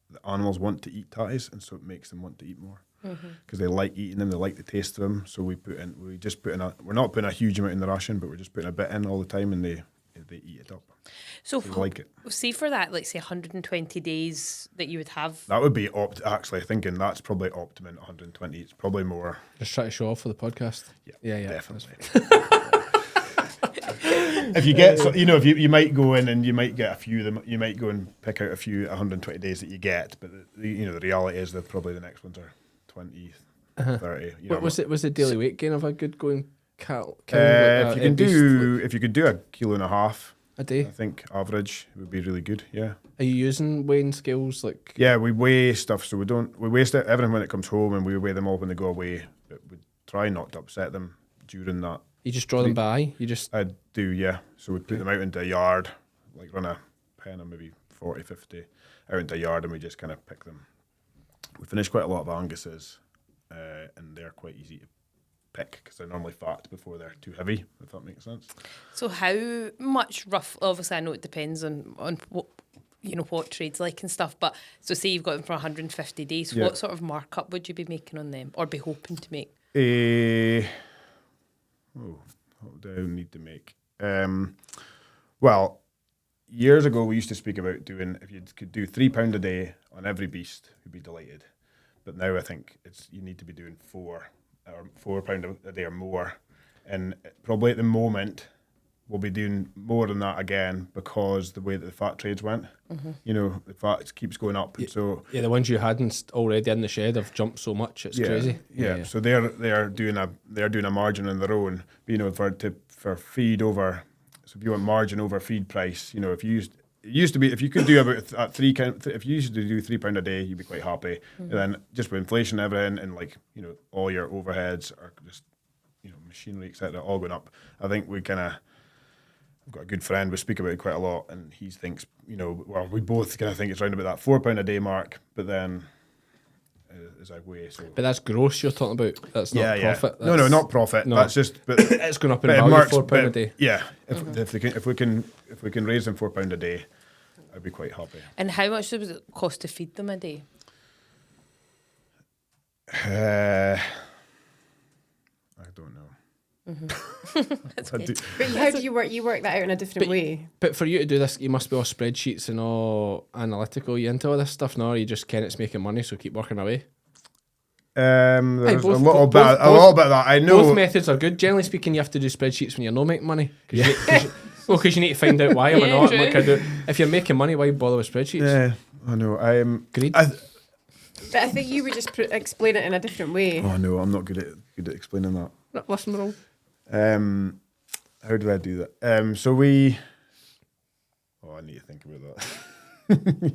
the animals want to eat tatties, and so it makes them want to eat more because they like eating them, they like the taste of them. So we're not putting a huge amount in the ration, but we're just putting a bit in all the time, and they eat it up. So They like it. see for that, like say 120 days that you would have. That would be actually thinking that's probably optimum 120. It's probably more. Just try to show off for the podcast. Yeah. Definitely. If you get, if you might go in and you might get a few of them, you might go and pick out a few 120 days that you get, but the reality is that probably the next ones are 20, 30. What was the daily weight gain of a good going cattle? If you could do 1.5 kilos a day, I think average would be really good. Yeah. Are you using weighing scales like? Yeah, we weigh stuff, so we waste everything when it comes home, and we weigh them all when they go away. But we try not to upset them during that. You just draw them by eye? You just. I do, yeah. So we put them out into a yard, like run a pen of maybe 40, 50 out into a yard, and we just kind of pick them. We finish quite a lot of Anguses, and they're quite easy to pick because they're normally fat before they're too heavy, if that makes sense. So how much rough? Obviously, I know it depends on what what trade's like and stuff. But so say you've got them for 150 days. Yeah. What sort of markup would you be making on them, or be hoping to make? What do I need to make? Well, years ago we used to speak about doing, if you could do £3 a day on every beast, you'd be delighted. But now I think you need to be doing £4 a day or more. And probably at the moment we'll be doing more than that again because the way that the fat trades went. The fat keeps going up. And so the ones you hadn't already in the shed have jumped so much, it's crazy. Yeah. So they're doing a margin on their own. For feed over. So if you want margin over feed price, if you used to be, if you could do about if you used to do £3 a day, you'd be quite happy. And then just with inflation and everything, and all your overheads are just machinery, etc., all going up. I think I've got a good friend, we speak about it quite a lot, and he thinks, we both kind of think it's around about that £4 a day mark, but then as I weigh. So. But that's gross you're talking about. That's not profit. Yeah. No, not profit. No. That's just. But it's going up in value. £4 a day. Yeah, if we can raise them £4 a day, I'd be quite happy. And how much does it cost to feed them a day? I don't know. That's I okay. do- But how do you work? You work that out in a different way. But for you to do this, you must be all spreadsheets and all analytical. You into all this stuff now, or you just it's making money, so keep working away? There's both- a little both- bit of that. I know. Both methods are good. Generally speaking, you have to do spreadsheets when you're not making money. Because you need to find out why am I Yeah, not. true. Like if you're making money, why bother with spreadsheets? Yeah, I know. Greed. But I think you would just explain it in a different way. Oh no, I'm not good at explaining that. Listen, we're all. How do I do that? So we. Oh, I need to think about that.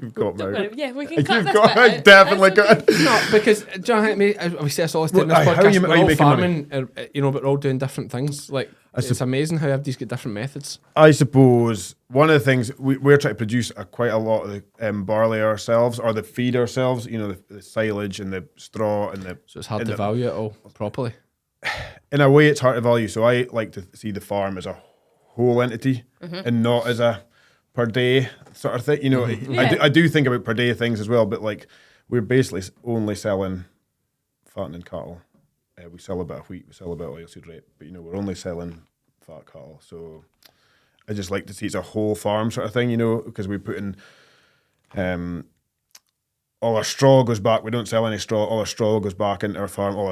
You've got Don't me. worry. Yeah, we can You've cut this got bit out. definitely That's got. okay. No, because do you know what we say this all the time in this Well, how podcast. are you We're all making farming, but we're all doing different things. Like it's amazing how everybody's got different methods. I suppose one of the things we're trying to produce quite a lot of the barley ourselves, or the feed ourselves. You know, the silage and the straw and the. So it's hard and to the- value it all properly. In a way, it's hard to value. So I like to see the farm as a whole entity and not as a per day sort of thing. You know, I do think about per day things as well, but like we're basically only selling fattening cattle. We sell a bit of wheat, we sell a bit of oilseed rape, but you know, we're only selling fat cattle. So I just like to see it's a whole farm sort of thing, you know, because we put in all our straw goes back. We don't sell any straw. All our straw goes back into our farm. All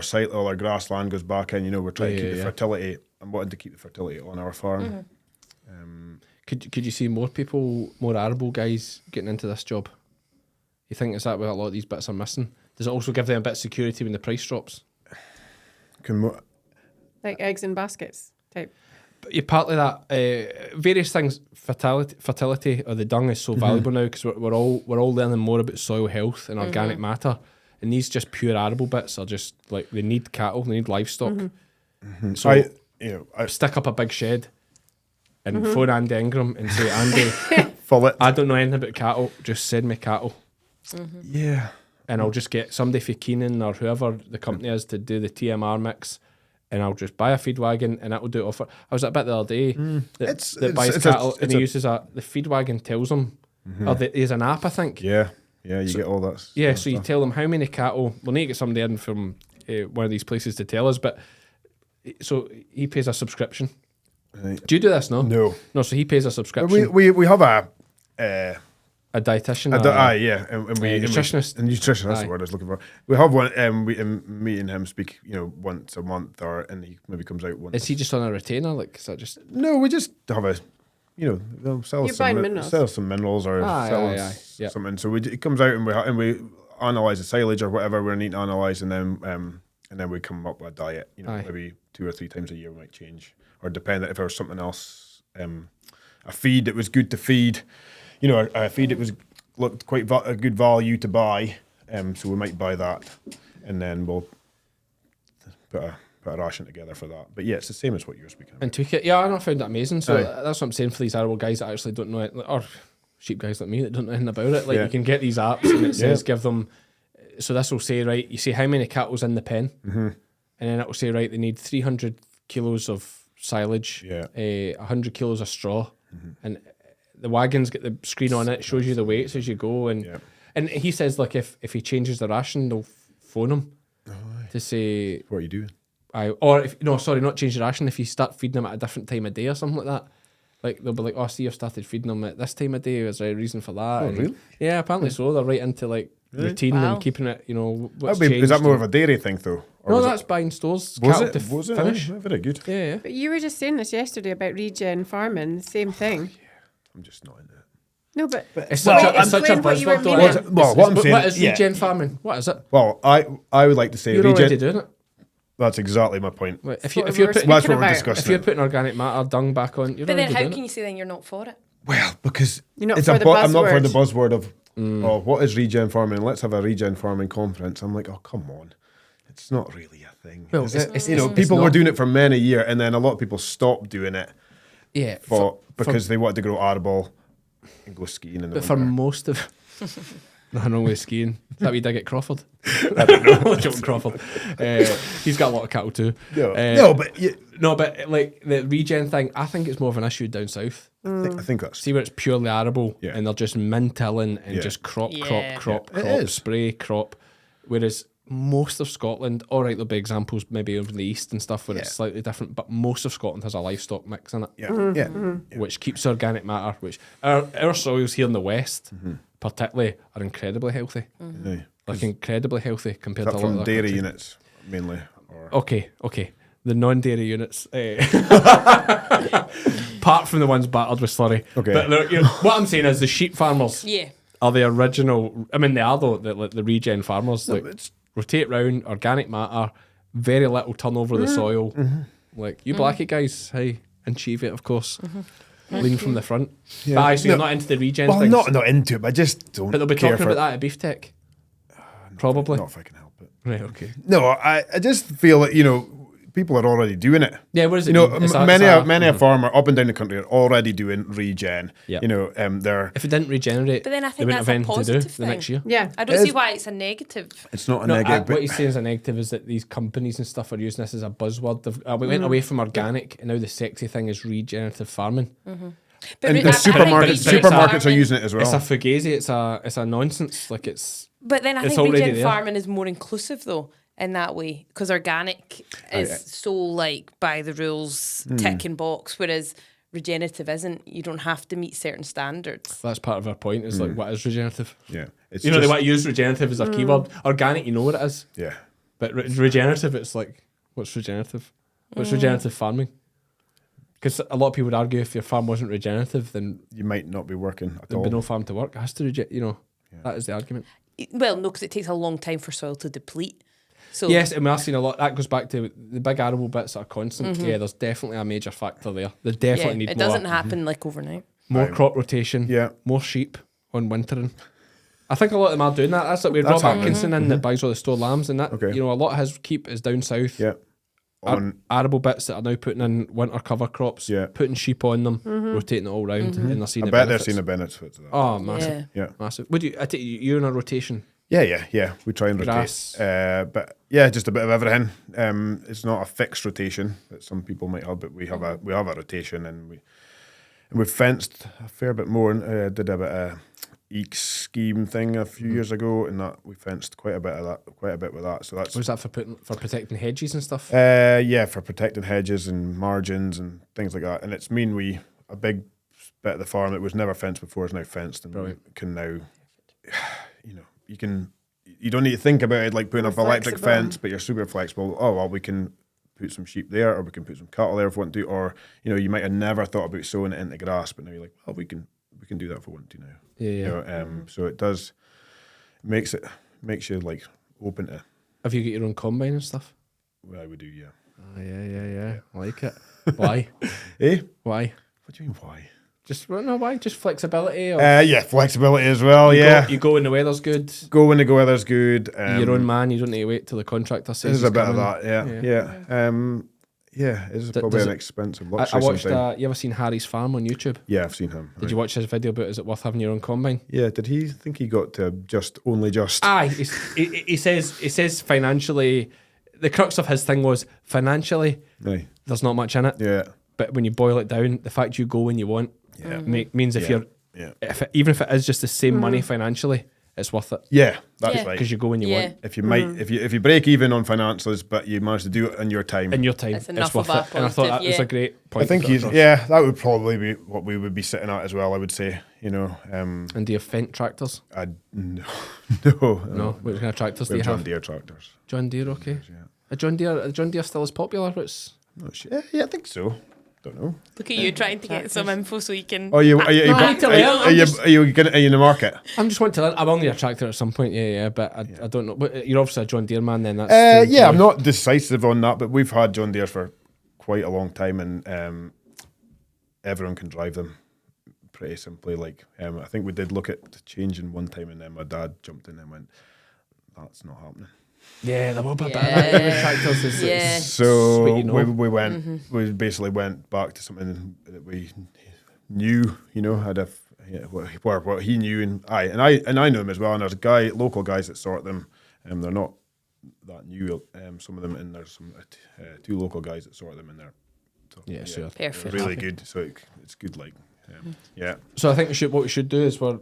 our grassland goes back in. You know, we're trying to keep the fertility. I'm wanting to keep the fertility on our farm. Could you see more people, more arable guys getting into this job? You think is that where a lot of these bits are missing? Does it also give them a bit of security when the price drops? Like eggs in baskets type. But you partly that various things, fertility or the dung is so valuable now because we're all learning more about soil health and organic matter, and these just pure arable bits are just like they need cattle, they need livestock. So I stick up a big shed and phone Andy Ingram and say, Andy, full it. I don't know anything about cattle, just send me cattle. Yeah. And I'll just get somebody for Keenan or whoever the company is to do the TMR mix, and I'll just buy a feed wagon and that'll do it off. I was at a bit the other day that buys cattle and he uses the feed wagon tells him, or there's an app I think. Yeah, you get all that. Yeah, so you tell them how many cattle. We'll need to get somebody in from one of these places to tell us, but so he pays a subscription. Right. Do you do this? No, No. So he pays a subscription. We have a dietitian. and we a nutritionist. And nutritionist, that's Aye. the word I was looking for. We have one. Me and him speak, once a month, and he maybe comes out once. Is he just on a retainer? Like, is that just? No, we just have a, they'll sell You're buying minerals. sell some minerals or sell Yep. something. So it comes out and we analyze the silage or whatever we need to analyze, and then we come up with a diet. Aye. Maybe 2 or 3 times a year we might change, or depend if there was something else, a feed that was good to feed. A feed that looked quite a good value to buy. So we might buy that, and then we'll put a ration together for that. But yeah, it's the same as what you're speaking about. And tweak it. Yeah, I found that amazing. So Aye. that's what I'm saying for these arable guys that actually don't know it, or sheep guys like me that don't know anything about it. Like Yeah. you can get these apps and it says give them. So this will say right. You say how many cattle's in the pen, and then it will say right. They need 300 kilos of silage, 100 kilos of straw, and the wagon's got the screen on it. Shows you the weights as you go, and he says like if he changes the ration, they'll phone him to say What are you doing? not change the ration. If you start feeding them at a different time of day or something like that, like they'll be like, "Oh, see, I've started feeding them at this time of day. Is there a reason for that?" Oh, really? Yeah, apparently so. They're right into like routine Wow. and keeping it. What's Is that changed more and- of a dairy thing though? Or No, was that's buying stores. Was cattle it? to Was it? finish? Oh, very good. Yeah. But you were just saying this yesterday about regen farming, same thing. I'm just not into it. No, but It's Well, such a explain what you were buzzword. though, meaning. isn't it? Well, what I'm saying- what is yeah. regen farming? What is it? Well, I would like to say You're already doing it. That's exactly my point. Right, That's if what you're we were putting Well, that's speaking what we're about. discussing. if you're putting organic matter dung back on, you're But then already how doing can it. you say then you're not for it? Well, because You're not it's for the I'm not for the buzzword. buzzword of oh, what is regen farming? Let's have a regen farming conference. I'm like, oh, come on, it's not really a thing. Well, is it's- it? it's People were not. doing it for many years, and then a lot of people stopped doing it Yeah, because they wanted to grow arable and go skiing in the but for winter. most of nothing wrong with skiing. Is that what you dig at Crawford? I don't know. Joking Crawford. He's got a lot of cattle too. No, but like the regen thing, I think it's more of an issue down south. I think that's See where it's purely arable Yeah. and they're just min-tilling and Yeah. just crop, Yeah. crop, It crop, is. spray, crop. Whereas most of Scotland, all right, there'll be examples maybe over the east and stuff where it's slightly different, but most of Scotland has a livestock mix in it. Which keeps organic matter, which our soils here in the west particularly are incredibly healthy. Like incredibly healthy compared to a lot from of dairy countries. units mainly. Or Okay. The non-dairy units, apart from the ones battered with slurry. Okay. But what I'm saying is the sheep farmers Yeah. are the original. I mean, they are though the regen farmers. Like rotate round, organic matter, very little turnover of the soil. Like you Blackie guys, hey, achieve it, of course. Lean from the front. Yeah. But so you're not into the regen well, things. not into it, but I just don't. But they'll be care talking for about that at Beeftech. Probably. Not if I can help it. Right. Okay. No, I just feel that people are already doing it. Yeah. What is it? Many a farmer up and down the country are already doing regen. Yeah. They're. If it didn't regenerate, But then I they think wouldn't that's have a anything to do positive the next thing. year. Yeah. I don't see why it's a negative. It's not a No, negative. what he's saying is a negative is that these companies and stuff are using this as a buzzword. We went away from organic, and now the sexy thing is regenerative farming. But and I the think supermarkets are farming- using it as well. It's a fugazi. It's a nonsense. Like it's. But then I It's think already regen there. farming is more inclusive though in that way because organic is so like by the rules, ticking box, whereas regenerative isn't. You don't have to meet certain standards. That's part of our point. Is like what is regenerative? Yeah. It's They want to use regenerative as a keyword. Organic, you know what it is. Yeah. But regenerative, it's like what's regenerative? What's regenerative farming? Because a lot of people would argue if your farm wasn't regenerative, then You might not be working at there'd all. be no farm to work. It has to that is the argument. Well, no, because it takes a long time for soil to deplete. So Yes, and we are seeing a lot. That goes back to the big arable bits that are constant. Yeah, there's definitely a major factor there. They definitely need it more. doesn't happen like overnight. More Right. crop rotation. Yeah. More sheep on wintering. I think a lot of them are doing that. That's like we had That's Rob happening. Atkinson in that buys all the store lambs and that. Okay. A lot of his keep is down south. Yeah. Arable bits that are now putting in winter cover crops. Yeah. Putting sheep on them, rotating it all round, and they're seeing I the bet they're benefits. seeing the benefits of that. Oh, massive, Yeah. massive. Would you? I take you're in a rotation. Yeah. We try and rotate. Grass. But yeah, just a bit of everything. It's not a fixed rotation that some people might have, but we have a rotation, and we've fenced a fair bit more. And did a bit of EEC scheme thing a few years ago, and that we fenced quite a bit with that. So that's Was that for protecting hedges and stuff? for protecting hedges and margins and things like that. And it's a big bit of the farm that was never fenced before is now fenced, and we can now, you don't need to think about it like putting up electric fence, but you're super flexible. Oh well, we can put some sheep there, or we can put some cattle there if we want to, or you might have never thought about sowing it into grass, but now you're like, well, we can do that if we want to now. Yeah. So it does makes you like open to. Have you got your own combine and stuff? Well, we do, yeah. Oh, yeah. I like it. Why? Eh? Why? What do you mean why? Why? Just flexibility. Or Yeah, flexibility as well. you go when the weather's good. Go when the weather's good. You're your own man. You don't need to wait till the contractor says. There's he's a bit of coming. that, yeah. Yeah, it's probably does an it- expensive I luxury watched. sometimes. You ever seen Harry's Farm on YouTube? Yeah, I've seen him. Did you watch his video about is it worth having your own combine? Yeah, did he think he got to only just? Aye, he says financially, the crux of his thing was financially. Aye. There's not much in it, Yeah, but when you boil it down, the fact you go when you want means if you're yeah, even if it is just the same money financially, it's worth it yeah. That's Yeah. right. because you go when you Yeah. want If you if you break even on financials, but you manage to do it in your time, in your time. It's enough worth of a it. And I thought that positive, was a yeah. great point. I think to put he's across. that would probably be what we would be sitting at as well. I would say, And do you have Fendt tractors? no, No. What kind of tractors do we you have John have? Deere tractors. John Deere, okay. A John Deere still as popular. What's No, yeah, I think so. Don't know. Look at you trying to get some info so you can. Oh, are you I need to learn. are you in the market? I'm just wanting to learn. I will need a tractor at some point. Yeah. But I don't know. But you're obviously a John Deere man. Then that's Yeah, I'm not decisive on that, but we've had John Deere for quite a long time, and everyone can drive them pretty simply. Like, I think we did look at changing one time, and then my dad jumped in and went, "That's not happening." Yeah, the mobile Yeah. tractors is Yeah. So what you know. we went. We basically went back to something that we knew. Had what he knew, and I know him as well. And there's local guys that sort them. They're not that new. Some of them, and there's some two local guys that sort them in there. So, Yeah, sure. they're Perfect. really good. So it's good. Like, yeah. So I think what we should do is we're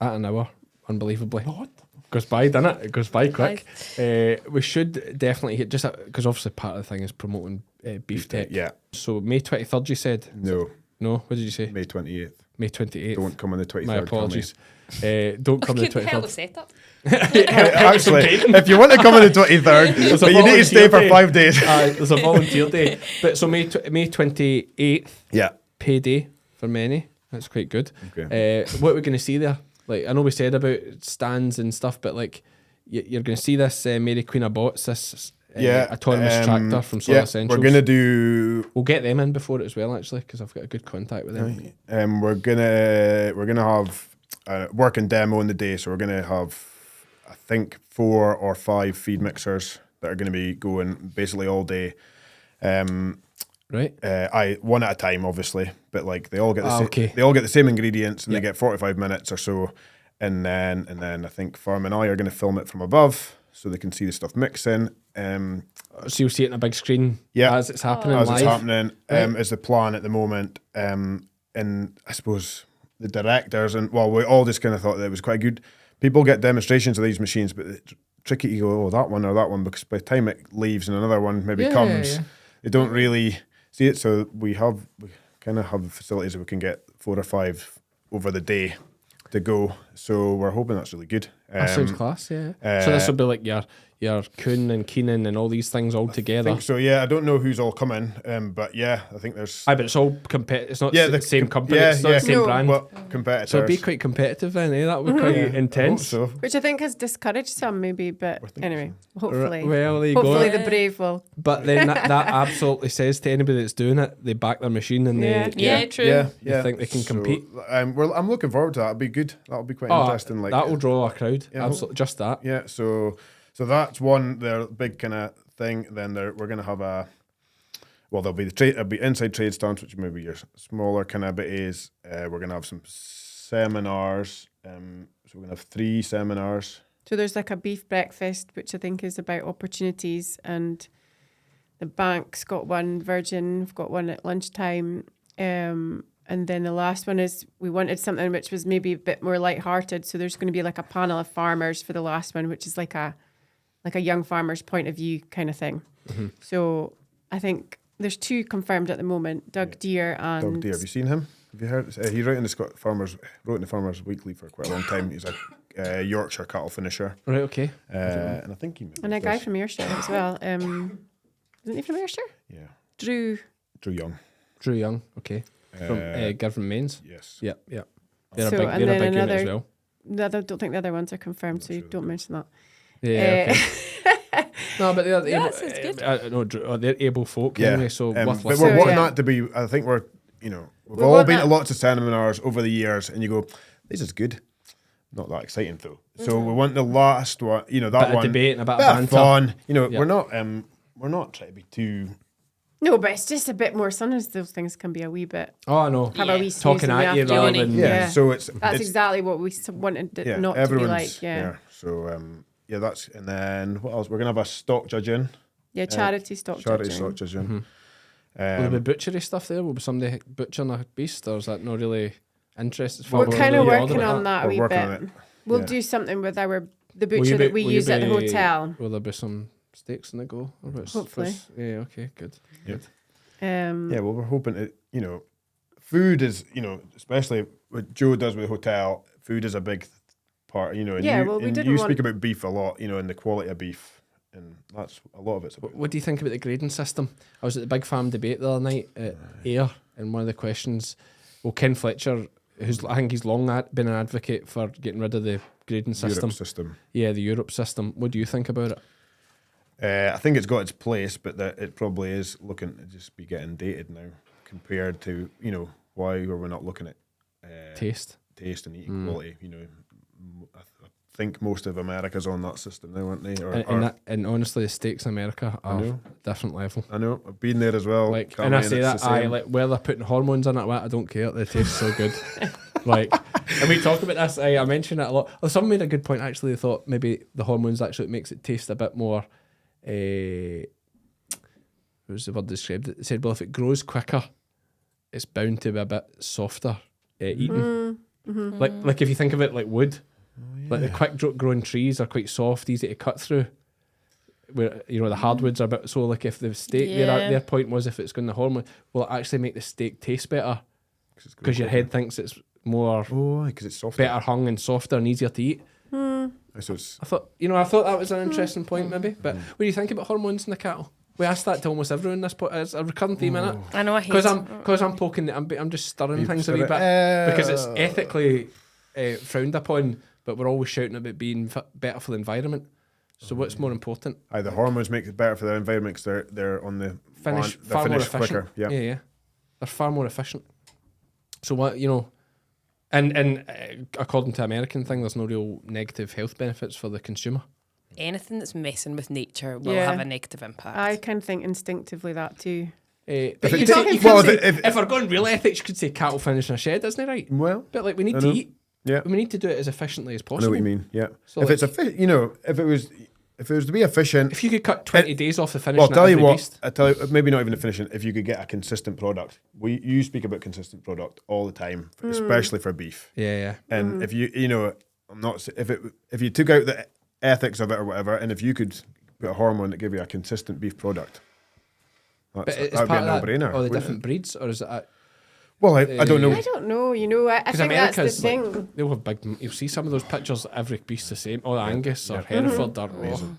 at an hour, unbelievably. What? goes by, doesn't it? It goes by quick. We should definitely hit just because obviously part of the thing is promoting Beeftech. Yeah. So May 23rd, you said? No, No. What did you say? May 28th. May 28th. Don't come on the 23rd. My apologies. Don't come the Couldn't hell 23rd. of setup. Actually, if you want to come on the 23rd, but you need to stay for 5 days. There's a volunteer day. But so May 28th, Yeah. payday for many. That's quite good. Okay. What are we going to see there? Like, I know we said about stands and stuff, but like, you're going to see this Mary Queen of Bots, this autonomous tractor from Solar Essentials. We're going to do... We'll get them in before it as well, actually, because I've got a good contact with them. We're gonna have a working demo in the day, so we're gonna have, I think, 4 or 5 feed mixers that are gonna be going basically all day. Right. One at a time, obviously, but like they all get okay. they all get the same ingredients, and they get 45 minutes or so, and then I think Farm and I are gonna film it from above so they can see the stuff mixing. So you'll see it on a big screen as it's happening As live. it's happening, Right. is the plan at the moment. And I suppose the directors we all just kind of thought that it was quite good. People get demonstrations of these machines, but it's tricky to go, that one or that one, because by the time it leaves and another one maybe comes, they don't really see it. So we kind of have facilities that we can get 4 or 5 over the day to go. So we're hoping that's really good. That sounds class, yeah. So this will be like your Kuhn and Keenan and all these things all together. I think so, yeah. I don't know who's all coming, but yeah, I think there's... But it's all it's not the same company, it's not the same brand. Well, competitors. So it'd be quite competitive then, eh? That would be quite intense. I hope so. Which I think has discouraged some, maybe, but anyway, hopefully. Well, there you go. Hopefully the brave will. But then that absolutely says to anybody that's doing it, they back their machine and they True. they think they can compete. I'm looking forward to that. It'll be good. That'll be quite interesting. Like that will draw a crowd. Yeah, Absolutely, just that. Yeah. So that's one their big kind of thing. Then we're gonna have there'll be inside trade stands, which maybe your smaller kind of bitties. We're gonna have some seminars. So we're gonna have 3 seminars. So there's like a beef breakfast, which I think is about opportunities, and the bank's got one, Virgin, we've got one at lunchtime. And then the last one is we wanted something which was maybe a bit more lighthearted. So there's going to be like a panel of farmers for the last one, which is like a young farmer's point of view kind of thing. Mm-hmm. So I think there's 2 confirmed at the moment, Doug Deere and... Doug Deere, have you seen him? Have you heard? He wrote in the Farmers Weekly for quite a long time. He's a Yorkshire cattle finisher. Right, okay. And I think he... And a guy from Ayrshire as well. Isn't he from Ayrshire? Yeah. Drew Young, okay. From Girvan Mains? Yes. Yeah. They're So, a big, and they're a then big unit as another- well. I don't think the other ones are confirmed, so you don't mention that. Yeah, okay. No, but they're able, sounds good. they're able folk anyway, so worth but listening. we're wanting yeah. that to be... I think we've We all want been that- to lots of seminars over the years, and you go, this is good. Not that exciting though. So we want the last one, that bit one. of debate and a bit of bit of banter. fun. Yeah. We're not trying to be too... No, but it's just a bit more. Sometimes those things can be a wee bit. Oh, I know. Have a wee snooze Talking in the at you rather afternoon. than... Yeah. So it's That's exactly what we wanted it not to be everyone's like. Yeah. there. So that's, and then what else? We're gonna have a stock judging. Yeah, charity stock Charity judging. stock judging. Will there be butchery stuff there? Will be somebody butchering a beast, or is that not really interested? We're kind of Really working bothered on that a We're wee working bit. on it. We'll Yeah. do something with the Will butcher you that we will you use at the be- hotel. Will there be some steaks in the go? Or what's- Hopefully. yeah, okay, good. Yep. Um, Yeah, well, we're hoping to, food is, especially what Joe does with the hotel, food is a big part, and Yeah, you, well, we and didn't you want- speak about beef a lot, and the quality of beef, and that's a lot of it's about. What do you think about the grading system? I was at the Big Farm debate the other night at Ayr, and one of the questions, Ken Fletcher, I think he's long been an advocate for getting rid of the grading system. Europe system. Yeah, the Europe system. What do you think about it? I think it's got its place, but that it probably is looking to just be getting dated now compared to, why were we not looking at Taste. and eating quality? I think most of America's on that system now, aren't they? And honestly, the steaks in America are a different level. I know, I've been there as well. Like, Can't and I lie, say it's that, the same. where they're putting hormones in it, I don't care. They taste so good. And we talk about this. I mention it a lot. Oh, someone made a good point. Actually, they thought maybe the hormones actually makes it taste a bit more. What was the word described? It said, well, if it grows quicker, it's bound to be a bit softer eating. Like if you think of it like wood, Like the quick growing trees are quite soft, easy to cut through. Where the hardwoods are a bit, so like if the steak their point was if it's going the hormone, will it actually make the steak taste better? Because your head thinks it's more because it's softer. better hung and softer and easier to eat. I thought that was an interesting point maybe. But what do you think about hormones in the cattle? We asked that to almost everyone. This it's a recurring theme in it. I know I hate because I'm poking. I'm just stirring things a wee bit because it's ethically frowned upon, but we're always shouting about being better for the environment. So what's more important? The hormones make it better for the environment because they're on the Finish they're far more finished efficient. quicker. Yeah. They're far more efficient. So what and according to American thing, there's no real negative health benefits for the consumer. Anything that's messing with nature will have a negative impact. I kind of think instinctively that too. But if we're going real ethics, you could say cattle finish in a shed, isn't it right? Well, but like we need to eat. Yeah, we need to do it as efficiently as possible. I know what you mean. Yeah. So if it's if it was to be efficient, if you could cut 20 days off the finish, well, I'll tell you what. I tell you, maybe not even the finishing. If you could get a consistent product, you speak about consistent product all the time, especially for beef. Yeah. And if I'm not if you took out the ethics of it or whatever, and if you could put a hormone that gave you a consistent beef product, that would be a no-brainer. Or the different breeds, or is it? Well, I don't know. I don't know. I think that's the thing. Like, they'll have big. You'll see some of those pictures. Every beast's the same. Or Angus or Hereford. Or amazing.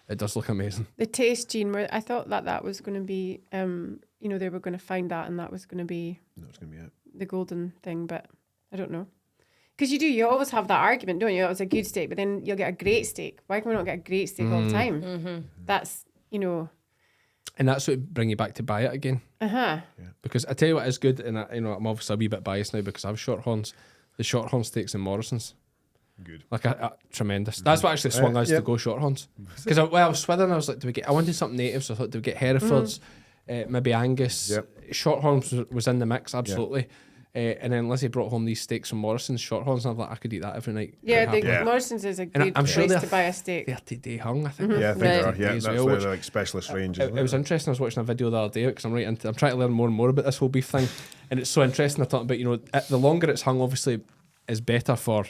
It does look amazing. The taste gene, where I thought that was going to be, they were going to find that, and that was going to be. That was going to be it. The golden thing, but I don't know. Because you always have that argument, don't you? It was a good steak, but then you'll get a great steak. Why can we not get a great steak all the time? Mm-hmm. That's And that's what bring you back to buy it again. Yeah. Because I tell you what is good, and I'm obviously a wee bit biased now because I have shorthorns. The shorthorn steaks in Morrison's. Good. Like tremendous. That's what actually swung us to go shorthorns. Because I was swithing, I was like, I wanted something native, so I thought, do we get Herefords, maybe Angus? Yep. Shorthorns was in the mix, absolutely. And then Lizzie brought home these steaks from Morrison's, shorthorns, and I'm like, I could eat that every night. Yeah, Morrison's is a good place to buy a steak. 30-day hung, I think. Yeah, I think they are. Yeah, that's where they're like specialist ranges. It was interesting. I was watching a video the other day because I'm trying to learn more and more about this whole beef thing, and it's so interesting. I thought about the longer it's hung, obviously, is better for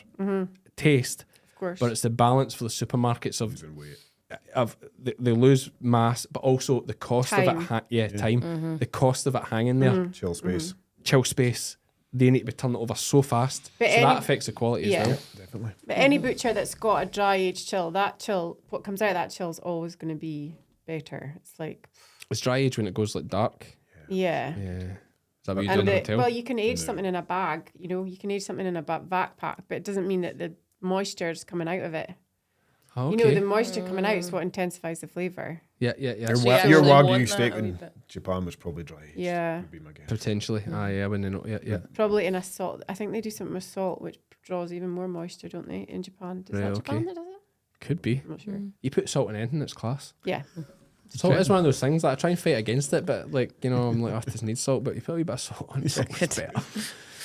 taste. Of course, but it's the balance for the supermarkets of they lose mass, but also the cost of it. Time. The cost of it hanging there. Chill space. They need to be turned over so fast, that affects the quality as well. Definitely. But any butcher that's got a dry aged chill, what comes out of that chill is always going to be better. It's like it's dry age when it goes like dark. Yeah. Is that what you do in the hotel? Well, you can age something in a bag. You can age something in a vac pack, but it doesn't mean that the moisture is coming out of it. Okay. The moisture coming out is what intensifies the flavour. Yeah. Your Wagyu steak in Japan was probably dry. Yeah. Would be my guess. Potentially. When they know. Yeah. Probably in a salt. I think they do something with salt, which draws even more moisture, don't they, in Japan? Does that Japan that does it? Could be. I'm not sure. You put salt in anything, it's class. Yeah. Salt is one of those things that I try and fight against it, but I'm like, it doesn't need salt, but you put a wee bit of salt on it. It's better.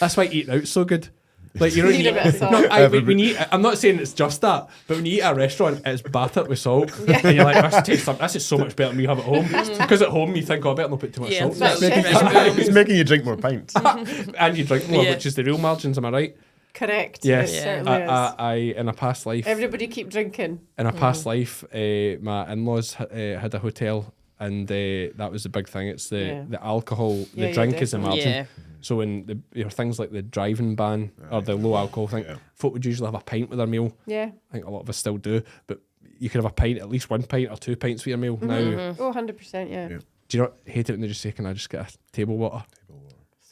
That's why eating out's so good. Like you don't need a bit of salt. when you eat, I'm not saying it's just that, but when you eat at a restaurant, it's battered with salt, and you're like, this is so much better than you have at home. Because at home you think, I better not put too much salt. It's making you drink more pints, and you drink more, which is the real margins. Am I right? Correct. Yes. It certainly is. I in a past life. Everybody keep drinking. In a past life, my in-laws had a hotel, and that was the big thing. It's the alcohol, the drink is the margin. Yeah. So when things like the driving ban or the low alcohol thing, folk would usually have a pint with their meal. Yeah. I think a lot of us still do, but you could have a pint, at least 1 pint or 2 pints with your meal now. Oh, 100%, yeah. Do you not hate it when they just say, can I just get a table water?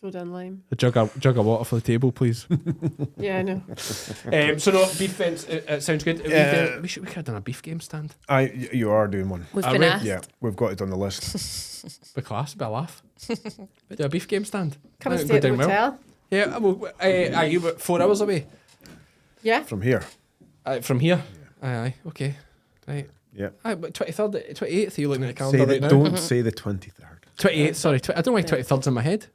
Soda and lime. A jug of water for the table, please. Yeah, I know. So no, beef fence, it sounds good. We could have done a beef game stand. You are doing one. We've been asked. Yeah, we've got it on the list. Be class, be a laugh. Do a beef game stand. Come and stay at the hotel. Yeah, well, you were 4 hours away. Yeah. From here. From here? Aye, okay. Right. Yeah. But 23rd, 28th, are you looking at the calendar right now? Don't say the 23rd. 28th, sorry. I don't know why 23rd's in my head.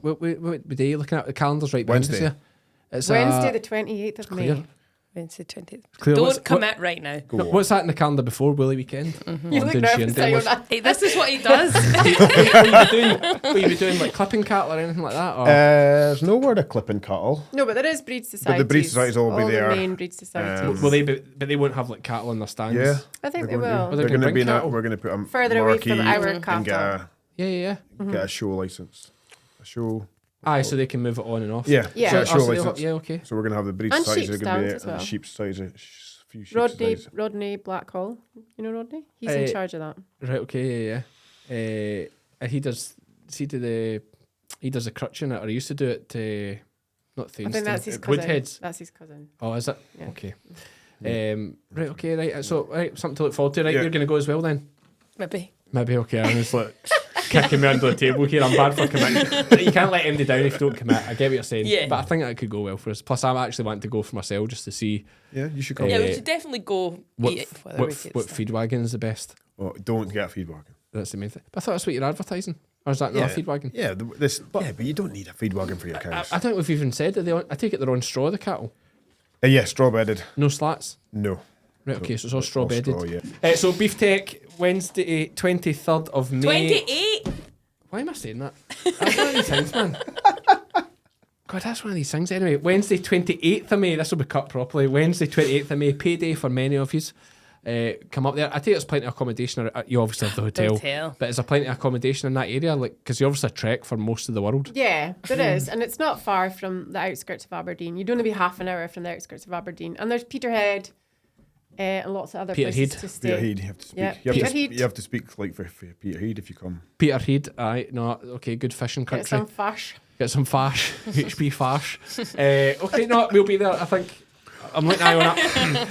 What day are you looking at? The calendar's right behind us here. It's Wednesday, the 28th of May. Wednesday 20th. Claire, Don't commit right now. What's that in the calendar before Woolly Weekend? You look nervous, Iona. Hey, this is what he does. Will you be doing like clipping cattle or anything like that? Or? There's no word of clipping cattle. No, but there is breed societies. But the breed societies will be there. All the main breed societies. Will they? But they won't have like cattle in their stands. Yeah. I think they They're going will. to- They're They're gonna going to be bring cattle. we're going to put a Further away from marquee our and get cattle. Yeah. get a show license. A show. Aye, so they can move it on and off. Yeah. Yeah. So a So show they'll have- license. yeah, okay. So we're going to have the breed And societies sheep are going to be stands there, as and well. the sheep societies, a few sheep Rodney societies. Blackhall. You know Rodney? He's in charge of that. Right. Okay. Yeah. And he does. See, he does the crutching it, or he used to do it to not I think Thainstone. that's his cousin. Woodheads. That's his cousin. Oh, is it? Yeah. Okay. Right. Okay. Right. So right, something to look forward to. Right. Yeah. You're going to go as well then. Maybe. Maybe. Okay. I'm just like kicking me under the table here. I'm bad for committing. You can't let anybody down if you don't commit. I get what you're saying. Yeah. But I think that could go well for us. Plus, I'm actually wanting to go for myself just to see Yeah, you should come. Yeah, we should definitely go eat it before the week what feed wagon is the best. Oh, don't get a feed wagon. That's the main thing. But I thought that's what you're advertising. Or is that not a feed wagon? Yeah, but you don't need a feed wagon for your cows. I think we've even said that I take it they're on straw, the cattle. Yeah, straw bedded. No slats. No. Right, okay, so it's all straw bedded. straw, yeah. So Beeftech, Wednesday, 23rd of May. 28. Why am I saying that? That's one of these things, man. God, that's one of these things. Anyway, Wednesday, 28th of May. This will be cut properly. Wednesday, 28th of May. Payday for many of yous. Come up there. I think there's plenty of accommodation. You obviously have the hotel. But is there plenty of accommodation in that area? Like, because you obviously trek for most of the world. Yeah, there is. And it's not far from the outskirts of Aberdeen. You'd only be half an hour from the outskirts of Aberdeen. And there's Peterhead and lots of other Peterhead. places to stay. Peterhead, you have to speak. Yeah, You have to speak like for Peterhead if you come. Peterhead, aye, no, okay, good fishing Get country. some fash. Get some fash, HB fash. Okay, no, we'll be there. I think I'm letting Iona.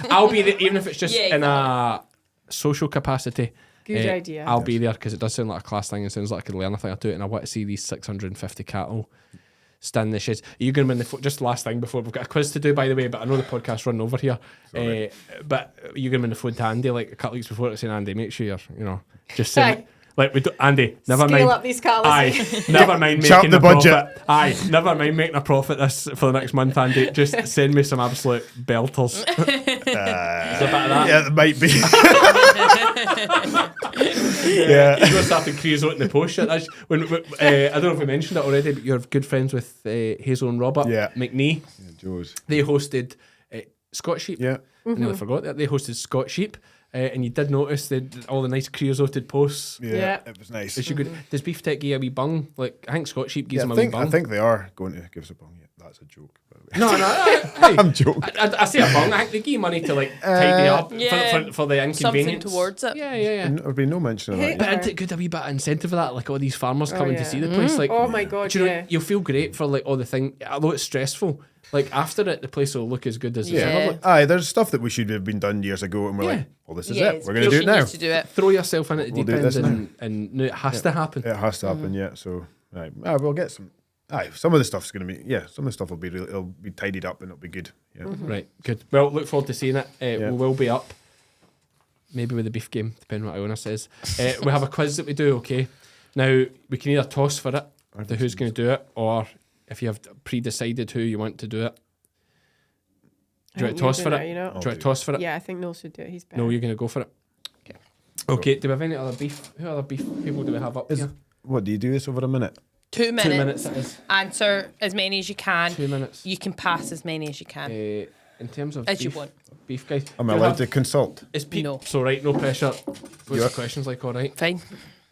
I'll be there, even if it's just in a social capacity. Good idea. I'll be there because it does sound like a class thing. It sounds like I can learn a thing or two, and I want to see these 650 cattle stand in the sheds. Are you going to win the just last thing before we've got a quiz to do, by the way? But I know the podcast's running over here. But you're going to win the phone to Andy like a couple of weeks before it, saying, Andy, make sure you're, just saying. Like we do, Andy, never Scale mind. up these cattle. Aye, never mind Chop making the a budget. profit. Aye, never mind making a profit this for the next month, Andy. Just send me some absolute belters. There's a bit of that. Yeah, it might be. Yeah. You're starting creosote in the post shit. That's when I don't know if we mentioned it already, but you're good friends with Hazel and Robert McNee. Yeah, Joe's. They hosted Scotch Sheep. Yeah. I nearly forgot that. They hosted Scotch Sheep. And you did notice all the nice creosoted posts. Yeah, it was nice. Is she good? Does Beeftech give you a wee bung? Like, I think Scotch Sheep gives Yeah, them a I wee think bung. I think they are going to give us a bung. Yeah, that's a joke. By the way. No, hey, I'm joking. I say a bung. I think they give you money to like tidy up for the inconvenience. Something towards it. Yeah. There'll be no mention of that. But isn't it good a wee bit of incentive for that? Like all these farmers coming to see the place. Like, Oh my God, do you know, yeah. you'll feel great for like all the thing. Although it's stressful, like after it, the place will look as good as it's Yeah. ever looked. Aye, there's stuff that we should have been done years ago, and we're like, well, this is it. We're going to do it now. To do it. Throw yourself in at the We'll deep do this end and know it has to happen. It has to happen, yeah. So, we'll get some. Aye, some of the stuff's going to be, some of the stuff will be, it'll be tidied up and it'll be good. Yeah. Right, good. Well, look forward to seeing it. Yeah. We will be up, maybe with the beef game, depending on what Iona says. We have a quiz that we do, okay? Now, we can either toss for it, the who's going to do it, or if you have pre-decided who you want to do it. Do you want to toss for it? You know? Do you want to toss for it? Yeah, I think Noel should do it. He's better. No, you're going to go for it. Okay, do we have any other beef? Who other beef people do we have up here? What, do you do this over a minute? 2 minutes. 2 minutes it is. Answer as many as you can. 2 minutes. You can pass as many as you can. In terms of As beef, you want. beef guys. Am I do we allowed have- to consult? Is Pete? No. So right, no pressure. What's the questions like? All right. Fine.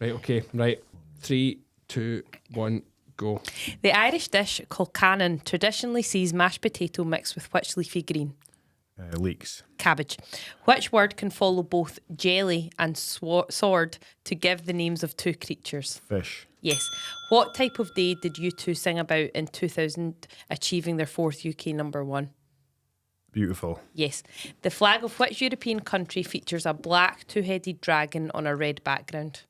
Right. Okay. Right. 3, 2, 1, go. The Irish dish called cannon traditionally sees mashed potato mixed with which leafy green? Leeks. Cabbage. Which word can follow both jelly and sword to give the names of two creatures? Fish. Yes. What type of day did U2 sing about in 2000, achieving their 4th UK #1? Beautiful. Yes. The flag of which European country features a black two-headed dragon on a red background?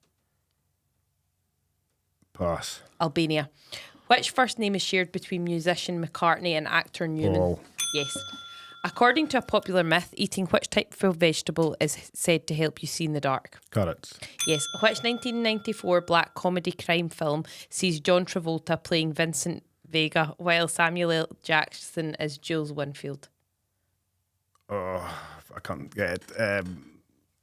Pass. Albania. Which first name is shared between musician McCartney and actor Newman? Paul. Yes. According to a popular myth, eating which type of vegetable is said to help you see in the dark? Carrots. Yes. Which 1994 black comedy crime film sees John Travolta playing Vincent Vega while Samuel L. Jackson is Jules Winfield? Oh, I can't get it.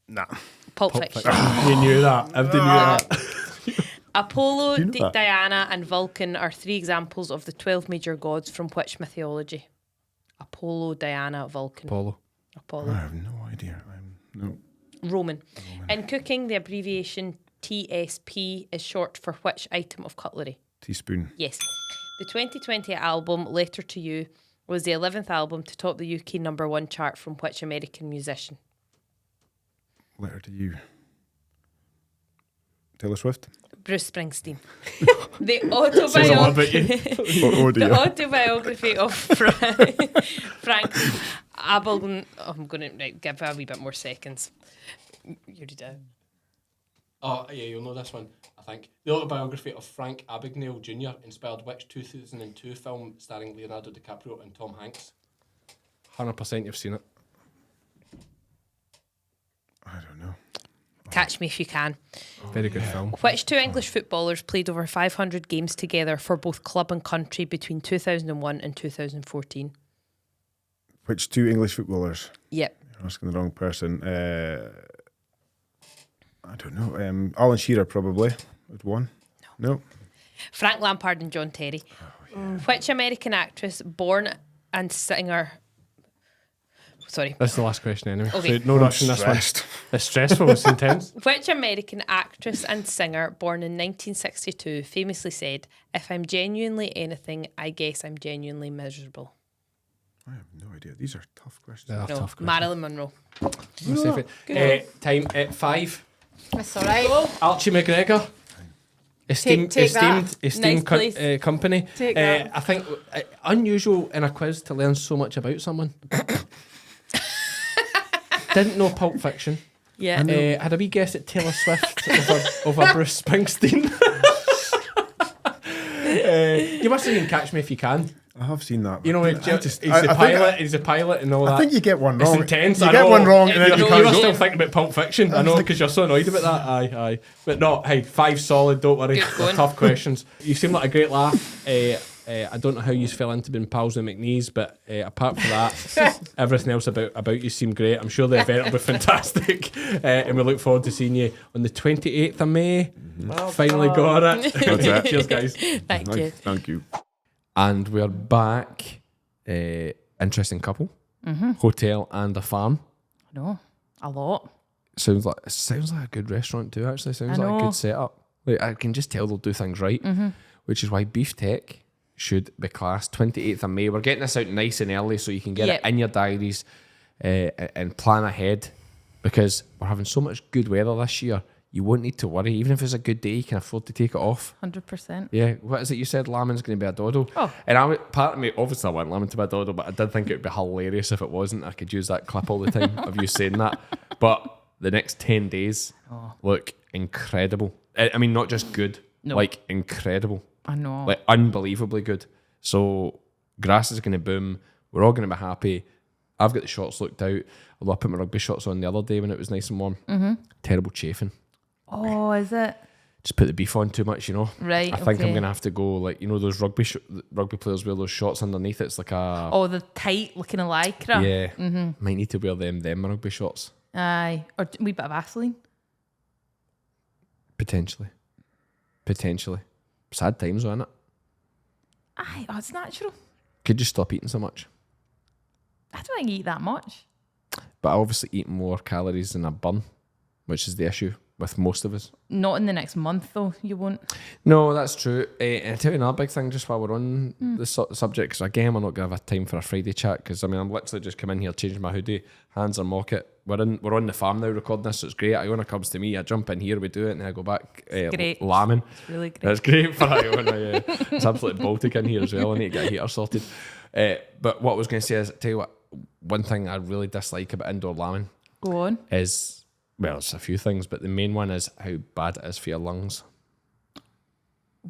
Nah. Pulp Fiction. You knew that. Everybody knew that. Apollo, Do you know that? Diana, and Vulcan are 3 examples of the 12 major gods from which mythology? Apollo, Diana, Vulcan. Apollo. Apollo. I have no idea. No. Roman. In cooking, the abbreviation TSP is short for which item of cutlery? Teaspoon. Yes. The 2020 album Letter to You was the 11th album to top the UK #1 chart from which American musician? Letter to you. Taylor Swift. Bruce Springsteen. The Says a lot about you. Oh The dear. autobiography of Frank Abagnale. I'm going to give a wee bit more seconds. You read it. Oh, yeah, you'll know this one, I think. The autobiography of Frank Abagnale Jr. inspired which 2002 film starring Leonardo DiCaprio and Tom Hanks? 100% you've seen it. I don't know. Catch Me If You Can. Very good film. Which 2 English footballers played over 500 games together for both club and country between 2001 and 2014? Which 2 English footballers? Yep. You're asking the wrong person. I don't know. Alan Shearer probably would one. No. Frank Lampard and John Terry. Which American actress, born and singer... Sorry. That's the last question anyway. Okay. So no rushing this one. Stressed. It's stressful. It's intense. Which American actress and singer, born in 1962, famously said, "If I'm genuinely anything, I guess I'm genuinely miserable"? I have no idea. These are tough questions. Yeah, No, tough question. Marilyn Monroe. Time at 5. That's all right. Archie McGregor. Esteemed Take that. Nice place. company. Take that. I think unusual in a quiz to learn so much about someone. Didn't know Pulp Fiction. Yeah. Had a wee guess at Taylor Swift over Bruce Springsteen. You must have seen Catch Me If You Can. I have seen that. You know, I he's the I think pilot. He's a pilot and all that. I think you get one wrong. It's intense. You I get know. one wrong and then you You can't were go. still thinking about Pulp Fiction. I know, because you're so annoyed about that. Aye. But no, hey, 5 solid. Don't worry. Good going. Tough questions. You seem like a great laugh. I don't know how you fell into being pals with McNeese, but apart from that, everything else about you seemed great. I'm sure the event will be fantastic, and we look forward to seeing you on the 28th of May. Finally got it. That's it. Cheers, guys. Thank you. Thank you. And we're back. Interesting couple. Hotel and a farm. No, a lot. Sounds like a good restaurant too. Actually, sounds I like a know. good setup. Like, I can just tell they'll do things right, which is why Beeftech should be classed 28th of May. We're getting this out nice and early so you can get Yep. it in your diaries and plan ahead, because we're having so much good weather this year. You won't need to worry. Even if it's a good day, you can afford to take it off. 100%. Yeah, what is it you said? Lamin's going to be a dodo. Oh. And part of me, obviously I want Lamin to be a dodo, but I did think it would be hilarious if it wasn't. I could use that clip all the time of you saying that. But the next 10 days look incredible. I mean, not just good, No. like incredible. I know. Like unbelievably good. So grass is going to boom. We're all going to be happy. I've got the shots looked out. Although I put my rugby shots on the other day when it was nice and warm. Terrible chafing. Oh, is it? Just put the beef on too much, you know. Right, I think I'm okay. gonna have to go like, you know, those rugby players wear those shorts underneath. It's like a Oh, the tight looking lycra. yeah. Might need to wear them rugby shorts Aye. Or a wee bit of Vaseline. potentially. Sad times, isn't it? Aye. Oh, it's natural. Could you stop eating so much? I don't think I eat that much. But I obviously eat more calories than I burn, which is the issue with most of us. Not in the next month, though. You won't. No, that's true. And I'll tell you another big thing just while we're on the subject, because again, we're not going to have a time for a Friday chat, because I mean, I'm literally just come in here, changing my hoodie, hands are mock it. We're on the farm now recording this, so it's great. Iona comes to me, I jump in here, we do it, and then I go back great. lambing. It's really great. That's great for Iona, yeah. It's absolutely Baltic in here as well. I need to get a heater sorted. But what I was going to say is, tell you what, one thing I really dislike about indoor lambing Go on. is, well, it's a few things, but the main one is how bad it is for your lungs.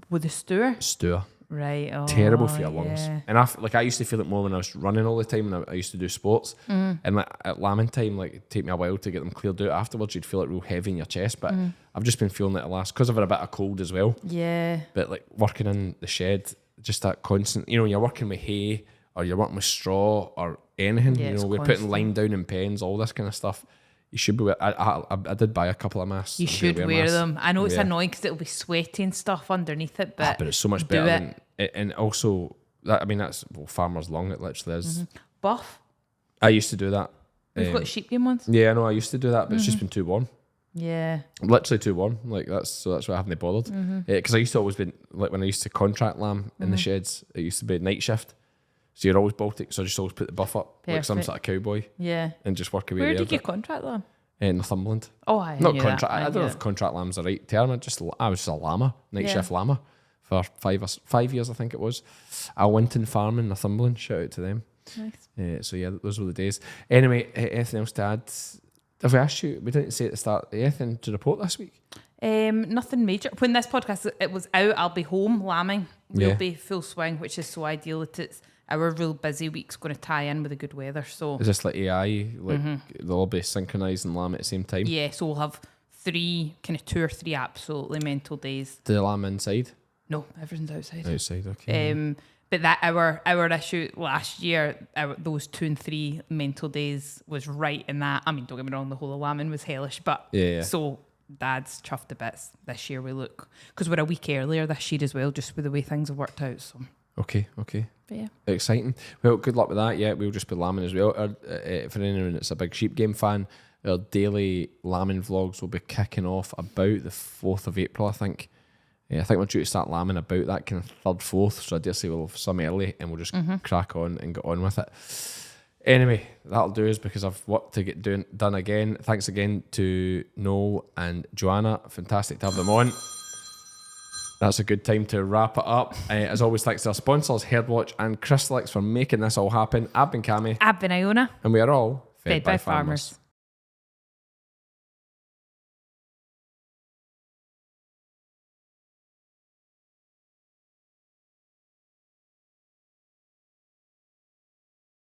With the stew? Stew. Right. Oh, Terrible for your lungs. yeah. And I used to feel it more when I was running all the time, and I used to do sports. And like at lambing time, like it'd take me a while to get them cleared out afterwards. You'd feel it real heavy in your chest, but I've just been feeling it the last, because I've had a bit of cold as well. Yeah. But like working in the shed, just that constant, you know, when you're working with hay or you're working with straw, or anything. Yeah, it's we're putting constant. line down in pens, all this kind of stuff. You should be. I did buy a couple of masks. You I'm should gonna wear masks. them. I know it's Yeah. annoying because it'll be sweaty and stuff underneath it, but But it's so much do better it. and also that, I mean, that's farmer's long. It literally is. Buff. I used to do that. We've got sheep game ones. Yeah, I know. I used to do that, but it's just been too warm. Yeah. Literally too warm. Like that's why I haven't bothered. Because I used to always be like when I used to contract lamb in the sheds. It used to be night shift, so you're always Baltic. So I just always put the buff up like some Perfect. sort of cowboy Yeah. and just work away. Where there, did you but- contract them? in Northumberland. Oh, I Not knew contract. that. I don't know if contract lamb's the right term. I was just a llama, night Yeah. shift llama for 5 years, I think it was. Winton Farm in Northumberland. Shout out to them. Nice. So yeah, those were the days. Anyway, anything else to add? Have we asked you? We didn't say at the start. Anything to report this week? Nothing major. When this podcast it was out, I'll be home lambing. We'll Yeah. be full swing, which is so ideal that it's our real busy week's going to tie in with the good weather. So Is this like AI? Like they'll all be synchronised and lamb at the same time? yeah, so we'll have 2 or 3 absolutely mental days. Do the lamb inside? No, everything's outside. Outside, okay. But that our issue last year, those 2 and 3 mental days was right in that. I mean, don't get me wrong, the whole of lambing was hellish, but Yeah. so Dad's chuffed to bits this year. We look because we're a week earlier this year as well, just with the way things have worked out. So, Okay. but yeah, Exciting. Well, good luck with that. Yeah, we'll just be lambing as well. For anyone that's a big sheep game fan, our daily lambing vlogs will be kicking off about the 4th of April, I think. I think we're due to start lambing about that kind of 3rd, 4th. So I dare say we'll have some early and we'll just crack on and get on with it. Anyway, that'll do us because I've work to get done again. Thanks again to Noel and Joanna. Fantastic to have them on. That's a good time to wrap it up. As always, thanks to our sponsors, Herdwatch and Crystalyx for making this all happen. I've been Cammy, I've been Iona, and we are all fed by farmers.